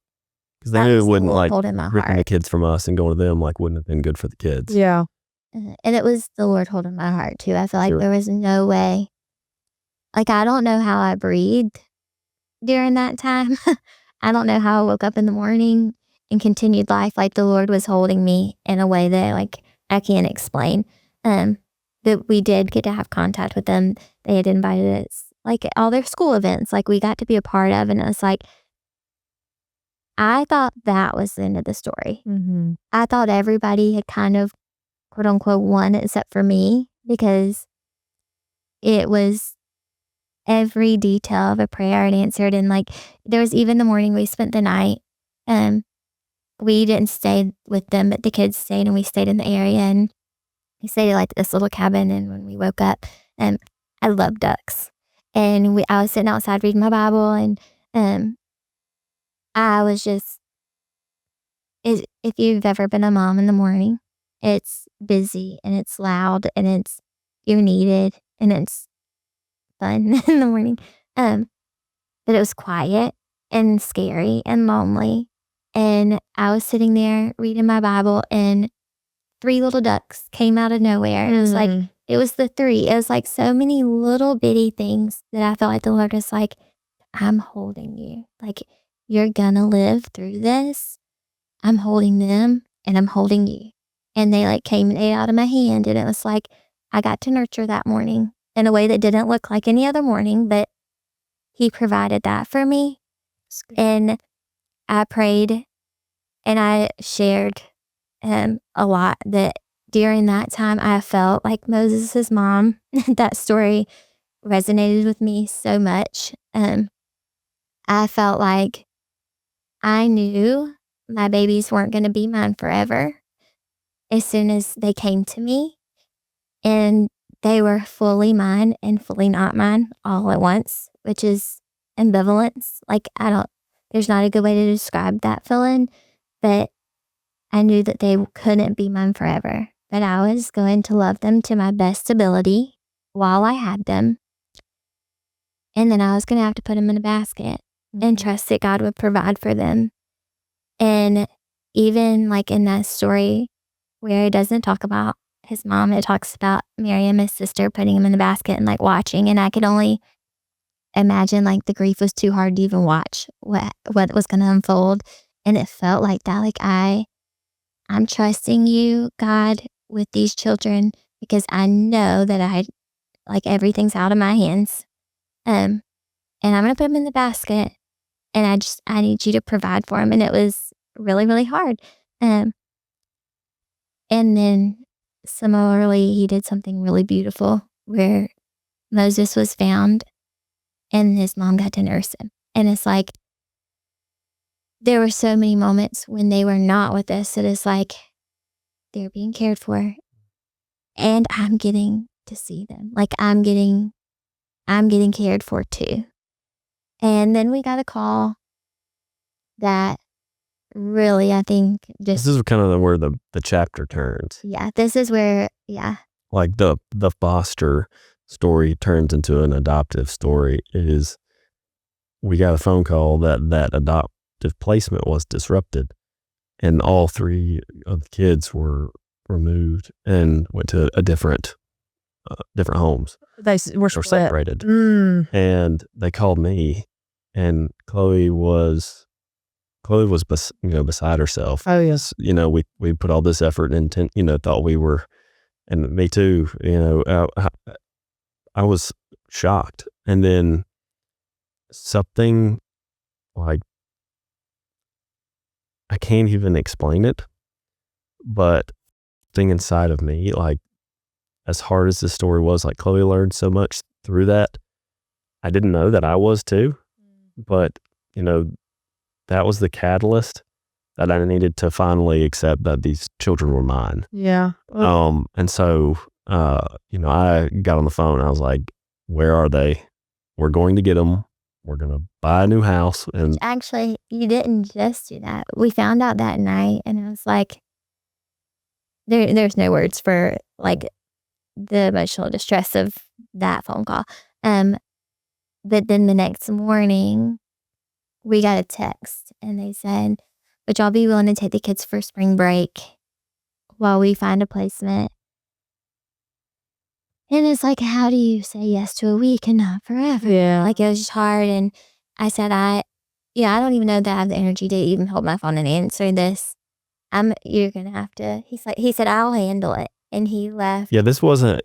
because they knew it wouldn't, like, holding my ripping the heart. kids from us and going to them, like, wouldn't have been good for the kids. Yeah. And it was the Lord holding my heart too. I feel like there was no way. Like, I don't know how I breathed during that time. I don't know how I woke up in the morning and continued life. Like, the Lord was holding me in a way that, like, I can't explain. But we did get to have contact with them. They had invited us, like, all their school events, like, we got to be a part of. And it was like, I thought that was the end of the story. Mm-hmm. I thought everybody had kind of, quote unquote, won except for me, because it was every detail of a prayer and answered. And, like, there was even the morning we spent the night. We didn't stay with them, but the kids stayed, and we stayed in the area, and we stayed at, like, this little cabin. And when we woke up, I love ducks, and I was sitting outside reading my Bible, and I was just, if you've ever been a mom in the morning, it's busy and it's loud and you're needed and it's fun in the morning. But it was quiet and scary and lonely. And I was sitting there reading my Bible, and 3 little ducks came out of nowhere. And it was like, it was the 3. It was like so many little bitty things that I felt like the Lord was like, I'm holding you. Like, you're gonna live through this. I'm holding them and I'm holding you. And they, like, came and ate out of my hand. And it was like, I got to nurture that morning in a way that didn't look like any other morning, but He provided that for me. And I prayed and I shared a lot that during that time, I felt like Moses' mom. That story resonated with me so much. I felt like I knew my babies weren't going to be mine forever as soon as they came to me. And they were fully mine and fully not mine all at once, which is ambivalence. Like, there's not a good way to describe that feeling, but I knew that they couldn't be mine forever, but I was going to love them to my best ability while I had them. And then I was going to have to put them in a basket and trust that God would provide for them. And even like in that story where it doesn't talk about his mom, it talks about Miriam, his sister, putting him in the basket and like watching. And I could only imagine like the grief was too hard to even watch what was going to unfold. And it felt like that, like I'm trusting you, God, with these children because I know that everything's out of my hands. And I'm going to put them in the basket and I need you to provide for them. And it was really, really hard. And then similarly, he did something really beautiful where Moses was found and his mom got to nurse him. And it's like, there were so many moments when they were not with us that it's like they're being cared for and I'm getting to see them. Like I'm getting cared for too. And then we got a call that really, I think This is kind of where the chapter turns. Yeah, this is where, yeah. Like the foster story turns into an adoptive story is we got a phone call that adoptive placement was disrupted and all 3 of the kids were removed and went to a different homes. They were separated. And they called me and Chloe was beside herself. Oh yes. We put all this effort and intent, thought we were, and me too, I was shocked. And then something like, I can't even explain it, but thing inside of me, like as hard as this story was, like Chloe learned so much through that. I didn't know that I was too, but that was the catalyst that I needed to finally accept that these children were mine. Yeah. And so, I got on the phone and I was like, where are they? We're going to get them. We're going to buy a new house. And actually, you didn't just do that. We found out that night and it was like, there's no words for like the emotional distress of that phone call. But then the next morning, we got a text and they said, would y'all be willing to take the kids for spring break while we find a placement? And it's like, how do you say yes to a week and not forever? Yeah. Like it was just hard. And I said, I don't even know that I have the energy to even hold my phone and answer this. You're going to have to, he said, I'll handle it. And he left. Yeah, this wasn't,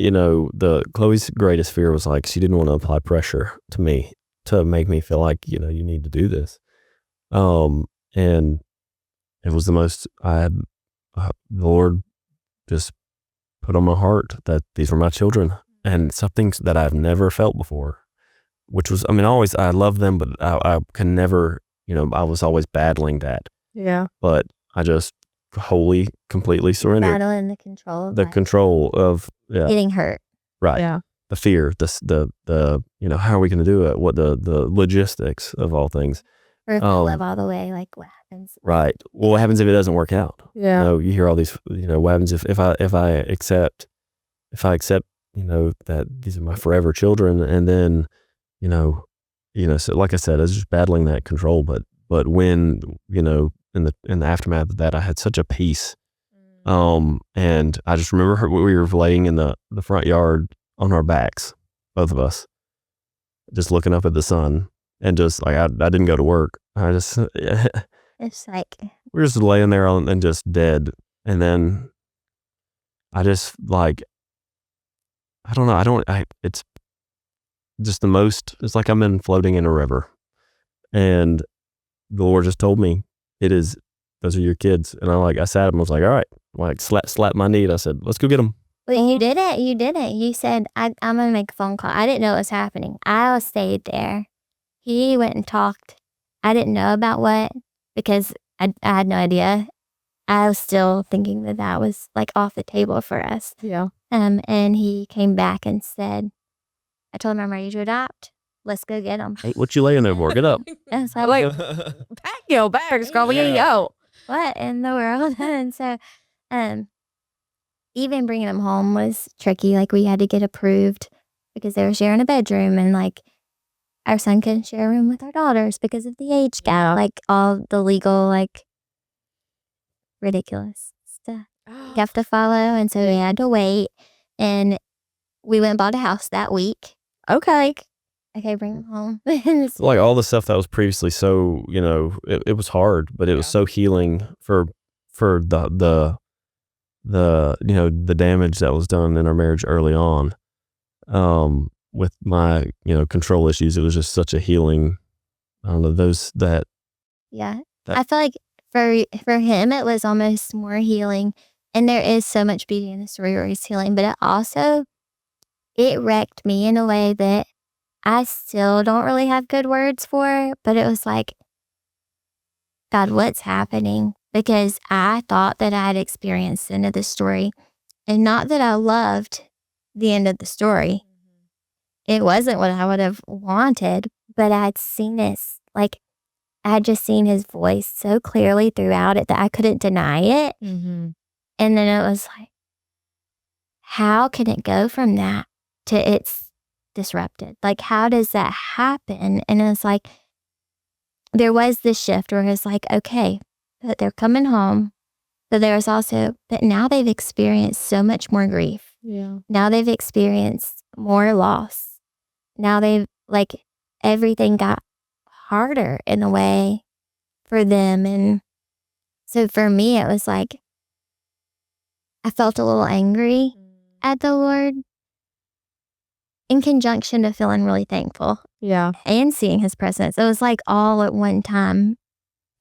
Chloe's greatest fear was like, she didn't want to apply pressure to me to make me feel like, you need to do this. And it was the most, the Lord just put on my heart that these were my children and something that I've never felt before, which was, I love them, but I can never, I was always battling that. Yeah. But I just wholly, completely surrendered. Battling the control of control of getting hurt. Right. Yeah. The fear, the how are we going to do it? What the logistics of all things. Or if I live all the way, like what happens? Right. Well, what happens if it doesn't work out? Yeah. You hear all these, what happens if I accept, that these are my forever children, and then, so like I said, I was just battling that control, but when, in the aftermath of that, I had such a peace. And I just remember we were laying in the front yard on our backs, both of us, just looking up at the sun. And just like, I didn't go to work. I just, it's like, we were just laying there and just dead. And then I just like, I don't know. It's just the most, it's like I'm floating in a river. And the Lord just told me, those are your kids. And I sat up and was like, all right, like slap my knee. And I said, let's go get them. But you didn't. You said, I'm going to make a phone call. I didn't know what was happening. I stayed there. He went and talked. I didn't know about what, because I had no idea. I was still thinking that was like off the table for us. Yeah. And he came back and said, I told him I'm ready to adopt. Let's go get them. Hey, what you laying there for? Get up. And so Like, pack your bags, girl. We ain't go. what in the world? And so, even bringing them home was tricky. Like, we had to get approved because they were sharing a bedroom, and like our son couldn't share a room with our daughters because of the age gap. Like, all the legal, like, ridiculous stuff you have to follow. And so we had to wait, and we went and bought a house that week. Okay. Okay, bring them home. Like all the stuff that was previously so, it was hard, but it was so healing for the the damage that was done in our marriage early on. With my, control issues, it was just such a healing. I don't know, Yeah. I feel like for him, it was almost more healing. And there is so much beauty in the story where he's healing, but it wrecked me in a way that I still don't really have good words for. But it was like, God, what's happening? Because I thought that I had experienced the end of the story, and not that I loved the end of the story. It wasn't what I would have wanted, but I'd seen this, like, I had just seen his voice so clearly throughout it that I couldn't deny it. Mm-hmm. And then it was like, how can it go from that to it's disrupted? Like, how does that happen? And it's like, there was this shift where it's like, okay, but they're coming home. But there was also, but now they've experienced so much more grief. Yeah. Now they've experienced more loss. Now they've, like, everything got harder in a way for them. And so for me, it was like, I felt a little angry at the Lord in conjunction to feeling really thankful. Yeah. And seeing his presence. It was like all at one time,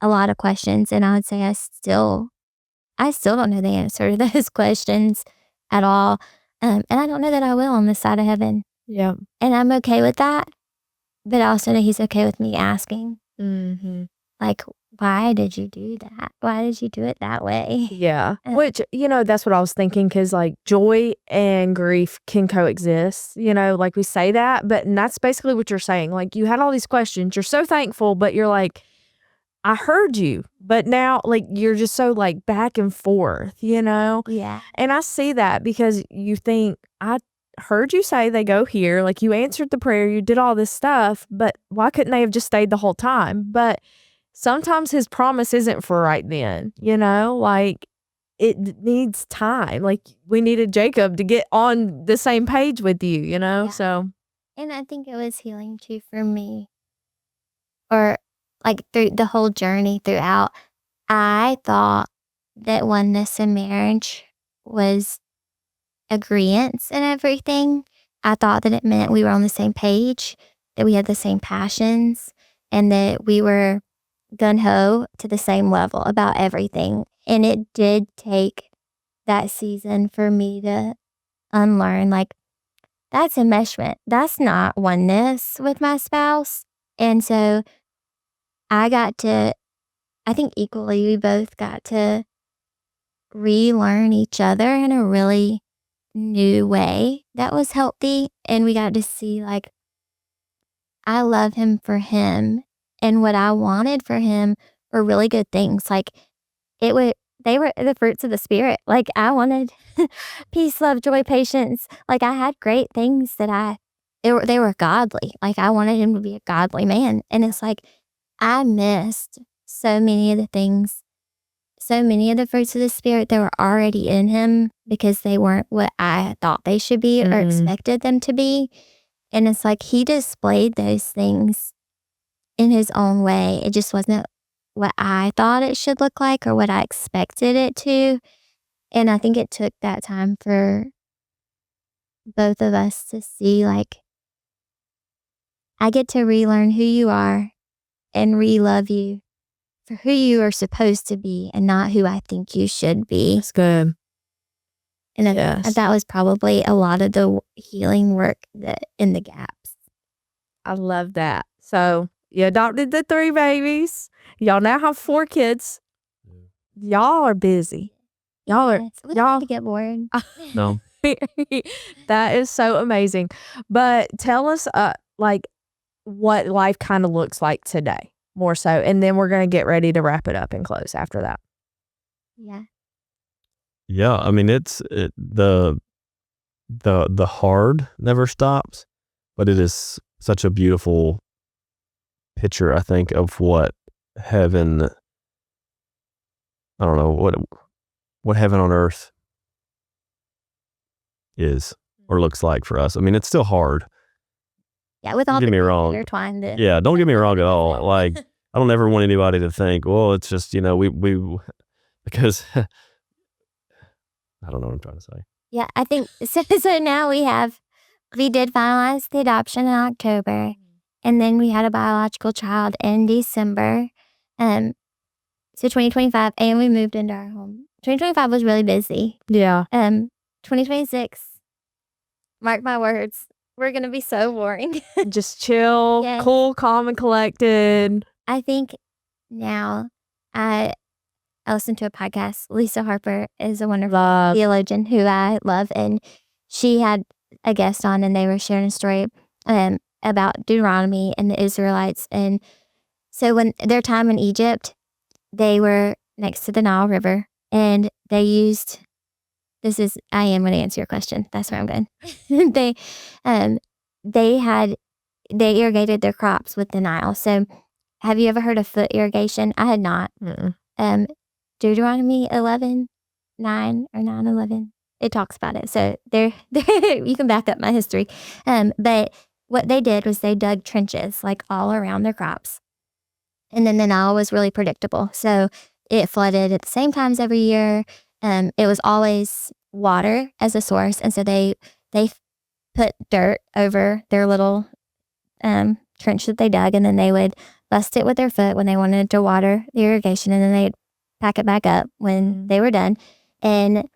a lot of questions. And I would say I still don't know the answer to those questions at all. And I don't know that I will on this side of heaven. Yeah. And I'm okay with that. But I also know he's okay with me asking. Mm-hmm. Like, why did you do that? Why did you do it that way? Yeah. Which, that's what I was thinking, because like joy and grief can coexist, like we say that, and that's basically what you're saying. Like, you had all these questions, you're so thankful, but you're like, I heard you, but now like you're just so like back and forth, Yeah. And I see that because you think, I heard you say they go here, like you answered the prayer, you did all this stuff, but why couldn't they have just stayed the whole time? But sometimes his promise isn't for right then, like it needs time. Like we needed Jacob to get on the same page with you, so. And I think it was healing too for me. Or like through the whole journey throughout, I thought that oneness in marriage was agreeance and everything. I thought that it meant we were on the same page, that we had the same passions, and that we were gung-ho to the same level about everything. And it did take that season for me to unlearn, like, that's enmeshment. That's not oneness with my spouse. And so I think equally, we both got to relearn each other in a really new way that was healthy. And we got to see, like, I love him for him, and what I wanted for him were really good things. Like, they were the fruits of the spirit. Like, I wanted peace, love, joy, patience. Like, I had great things that they were godly. Like, I wanted him to be a godly man. And it's like, I missed so many of the things, so many of the fruits of the spirit that were already in him because they weren't what I thought they should be or expected them to be. And it's like, he displayed those things in his own way. It just wasn't what I thought it should look like or what I expected it to. And I think it took that time for both of us to see, like, I get to relearn who you are and re-love you for who you are supposed to be and not who I think you should be. That's good. And Yes. that was probably a lot of the healing work in the gaps. I love that. So you adopted the 3 babies. Y'all now have 4 kids. Y'all are busy. Y'all are We don't have to get bored. No. That is so amazing. But tell us like what life kind of looks like today more so, and then we're going to get ready to wrap it up and close after that. Yeah. Yeah, I mean the hard never stops, but it is such a beautiful picture, I think, of what heaven, I don't know, what heaven on earth is or looks like for us. I mean, it's still hard. Yeah, with Don't all get the me wrong. intertwined. Yeah, don't get me wrong at all. Like, I don't ever want anybody to think, well, it's just, we because I don't know what I'm trying to say. Yeah, I think so now we did finalize the adoption in October, and then we had a biological child in December. So 2025, and we moved into our home. 2025 was really busy. Yeah. 2026, mark my words, we're gonna be so boring. Just chill, Yes. cool, calm, and collected. I think now I listened to a podcast. Lisa Harper is a wonderful theologian who I love, and she had a guest on, and they were sharing a story about Deuteronomy and the Israelites. And so when their time in Egypt, they were next to the Nile River, and they used, I am going to answer your question. That's where I'm going. They irrigated their crops with the Nile. So have you ever heard of foot irrigation? I had not. Deuteronomy 11:9 or 9:11. It talks about it. So there you can back up my history. But what they did was they dug trenches like all around their crops. And then the Nile was really predictable. So it flooded at the same times every year. It was always water as a source. And so they put dirt over their little trench that they dug, and then they would bust it with their foot when they wanted to water the irrigation, and then they'd pack it back up when they were done. And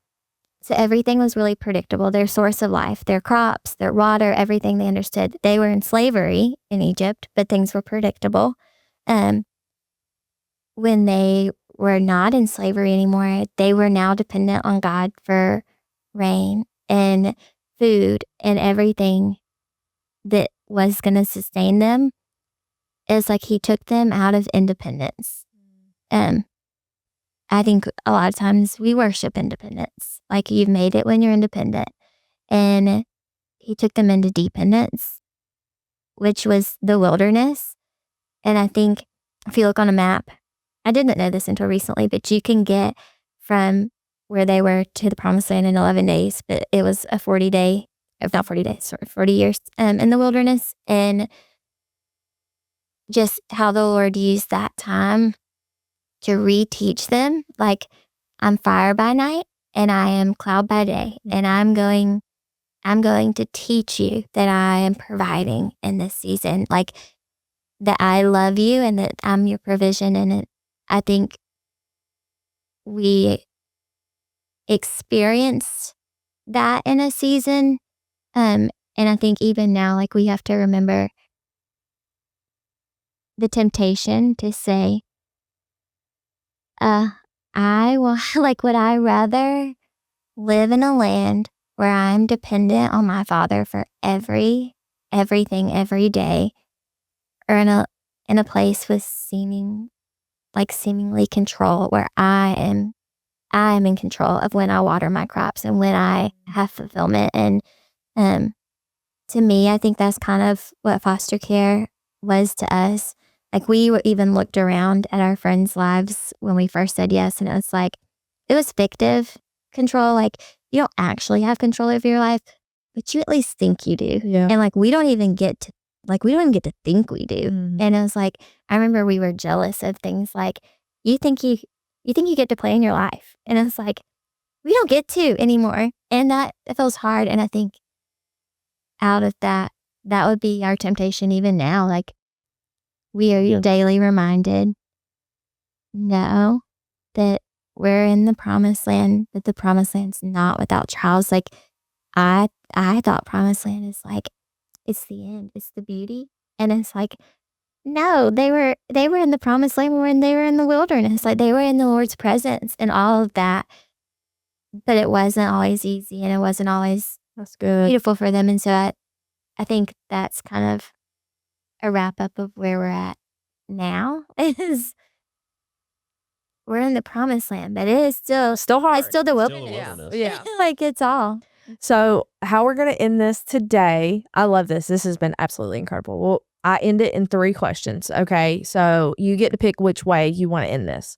so everything was really predictable. Their source of life, their crops, their water, everything they understood. They were in slavery in Egypt, but things were predictable. When they were not in slavery anymore, they were now dependent on God for rain and food and everything that was going to sustain them. It's like he took them out of independence. I think a lot of times we worship independence. Like, you've made it when you're independent. And he took them into dependence, which was the wilderness. And I think if you look on a map, I didn't know this until recently, but you can get from where they were to the promised land in 11 days, but it was a 40 years in the wilderness. And just how the Lord used that time to reteach them, like, I'm fire by night and I am cloud by day, and I'm going to teach you that I am providing in this season, like, that I love you and that I'm your provision. And I think we experienced that in a season. And I think even now, like, we have to remember the temptation to say, would I rather live in a land where I'm dependent on my Father for everything every day, or in a place with seemingly control, where I am in control of when I water my crops and when I have fulfillment. And to me, I think that's kind of what foster care was to us. Like, we even looked around at our friends' lives when we first said yes, and it was fictive control. Like, you don't actually have control over your life, but you at least think you do. Yeah. And we don't even get to think we do. Mm-hmm. And it was like, I remember we were jealous of things like, you think you get to play in your life. And it's like, we don't get to anymore. And it feels hard. And I think out of that would be our temptation even now. Like, we are daily reminded know that we're in the promised land, but the promised land's not without trials. Like I thought promised land is like it's the end, it's the beauty. And it's like, no, they were in the promised land when they were in the wilderness. Like they were in the Lord's presence and all of that. But it wasn't always easy and it wasn't always That's good. beautiful for them. And so I think that's kind of a wrap up of where we're at now is we're in the promised land, but it is Still hard. it's still the Still wilderness. the wilderness. Yeah. Like it's all. So, how we're going to end this today, I love this. This has been absolutely incredible. Well, I end it in 3 questions. Okay. So, you get to pick which way you want to end this.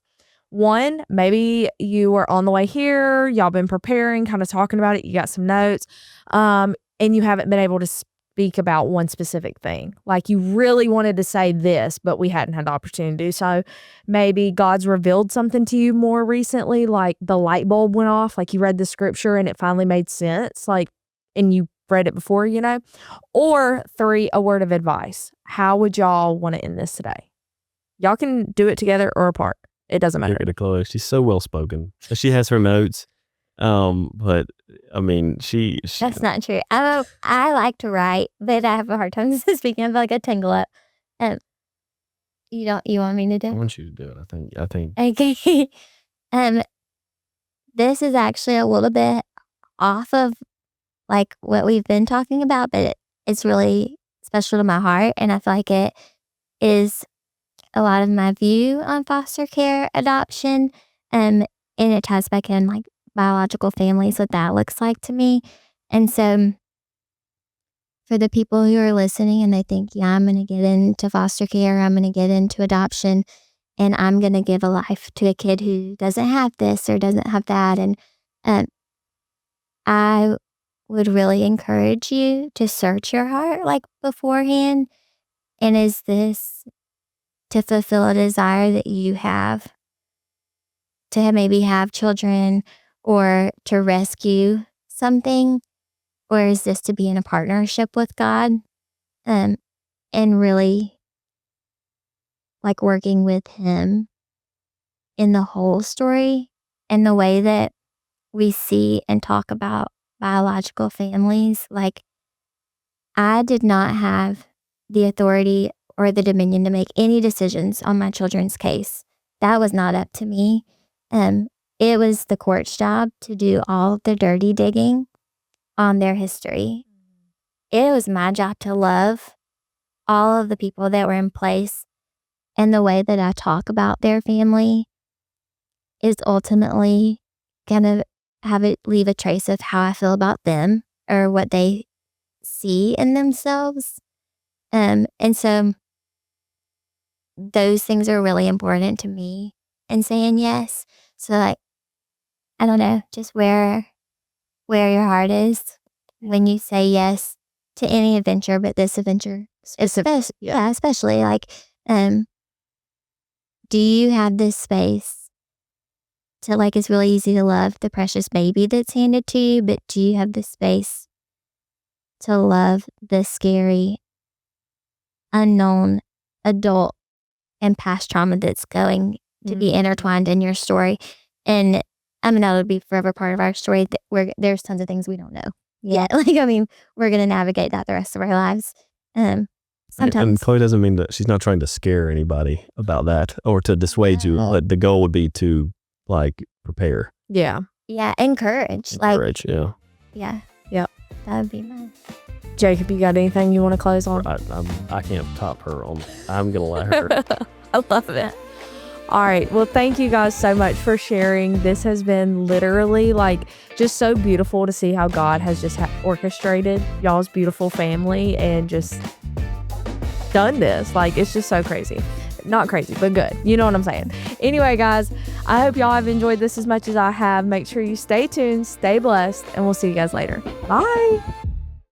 1, maybe you were on the way here, y'all been preparing, kind of talking about it, you got some notes, and you haven't been able to speak about one specific thing. Like you really wanted to say this, but we hadn't had the opportunity to do so. Maybe God's revealed something to you more recently, like the light bulb went off, like you read the scripture and it finally made sense, like, and you read it before, Or 3, a word of advice. How would y'all want to end this today? Y'all can do it together or apart. It doesn't matter. Look at Chloe. She's so well spoken. She has her notes. But I mean, she That's not true. I like to write, but I have a hard time speaking. I feel like I tangle up. You want me to do I it? want you to do it. I think Okay. This is actually a little bit off of like what we've been talking about, but it's really special to my heart, and I feel like it is a lot of my view on foster care, adoption, and it ties back in like biological families, what that looks like to me. And so for the people who are listening and they think, yeah, I'm going to get into foster care, I'm going to get into adoption, and I'm going to give a life to a kid who doesn't have this or doesn't have that. And I would really encourage you to search your heart like beforehand. And is this to fulfill a desire that you have to maybe have children or to rescue something? Or is this to be in a partnership with God and really like working with Him in the whole story and the way that we see and talk about biological families? Like, I did not have the authority or the dominion to make any decisions on my children's case. That was not up to me. It was the court's job to do all the dirty digging on their history. It was my job to love all of the people that were in place, and the way that I talk about their family is ultimately gonna leave a trace of how I feel about them or what they see in themselves. And so those things are really important to me in saying yes. So like, I don't know, just where your heart is when you say yes to any adventure, but this adventure, especially like, do you have this space to like, it's really easy to love the precious baby that's handed to you, but do you have the space to love the scary, unknown adult and past trauma that's going to be intertwined in your story? And I mean, that would be forever part of our story where there's tons of things we don't know yet. Like, I mean, we're going to navigate that the rest of our lives. Sometimes. And Chloe doesn't mean that she's not trying to scare anybody about that or to dissuade you, but the goal would be to like prepare. Yeah. Yeah. Encourage. Encourage, Yeah. Yep. That would be mine. Jacob, you got anything you want to close on? I can't top her on. I'm gonna let her. I love it. All right. Well, thank you guys so much for sharing. This has been literally like just so beautiful to see how God has just orchestrated y'all's beautiful family and just done this. Like, it's just so crazy. Not crazy, but good. You know what I'm saying? Anyway, guys, I hope y'all have enjoyed this as much as I have. Make sure you stay tuned, stay blessed, and we'll see you guys later. Bye.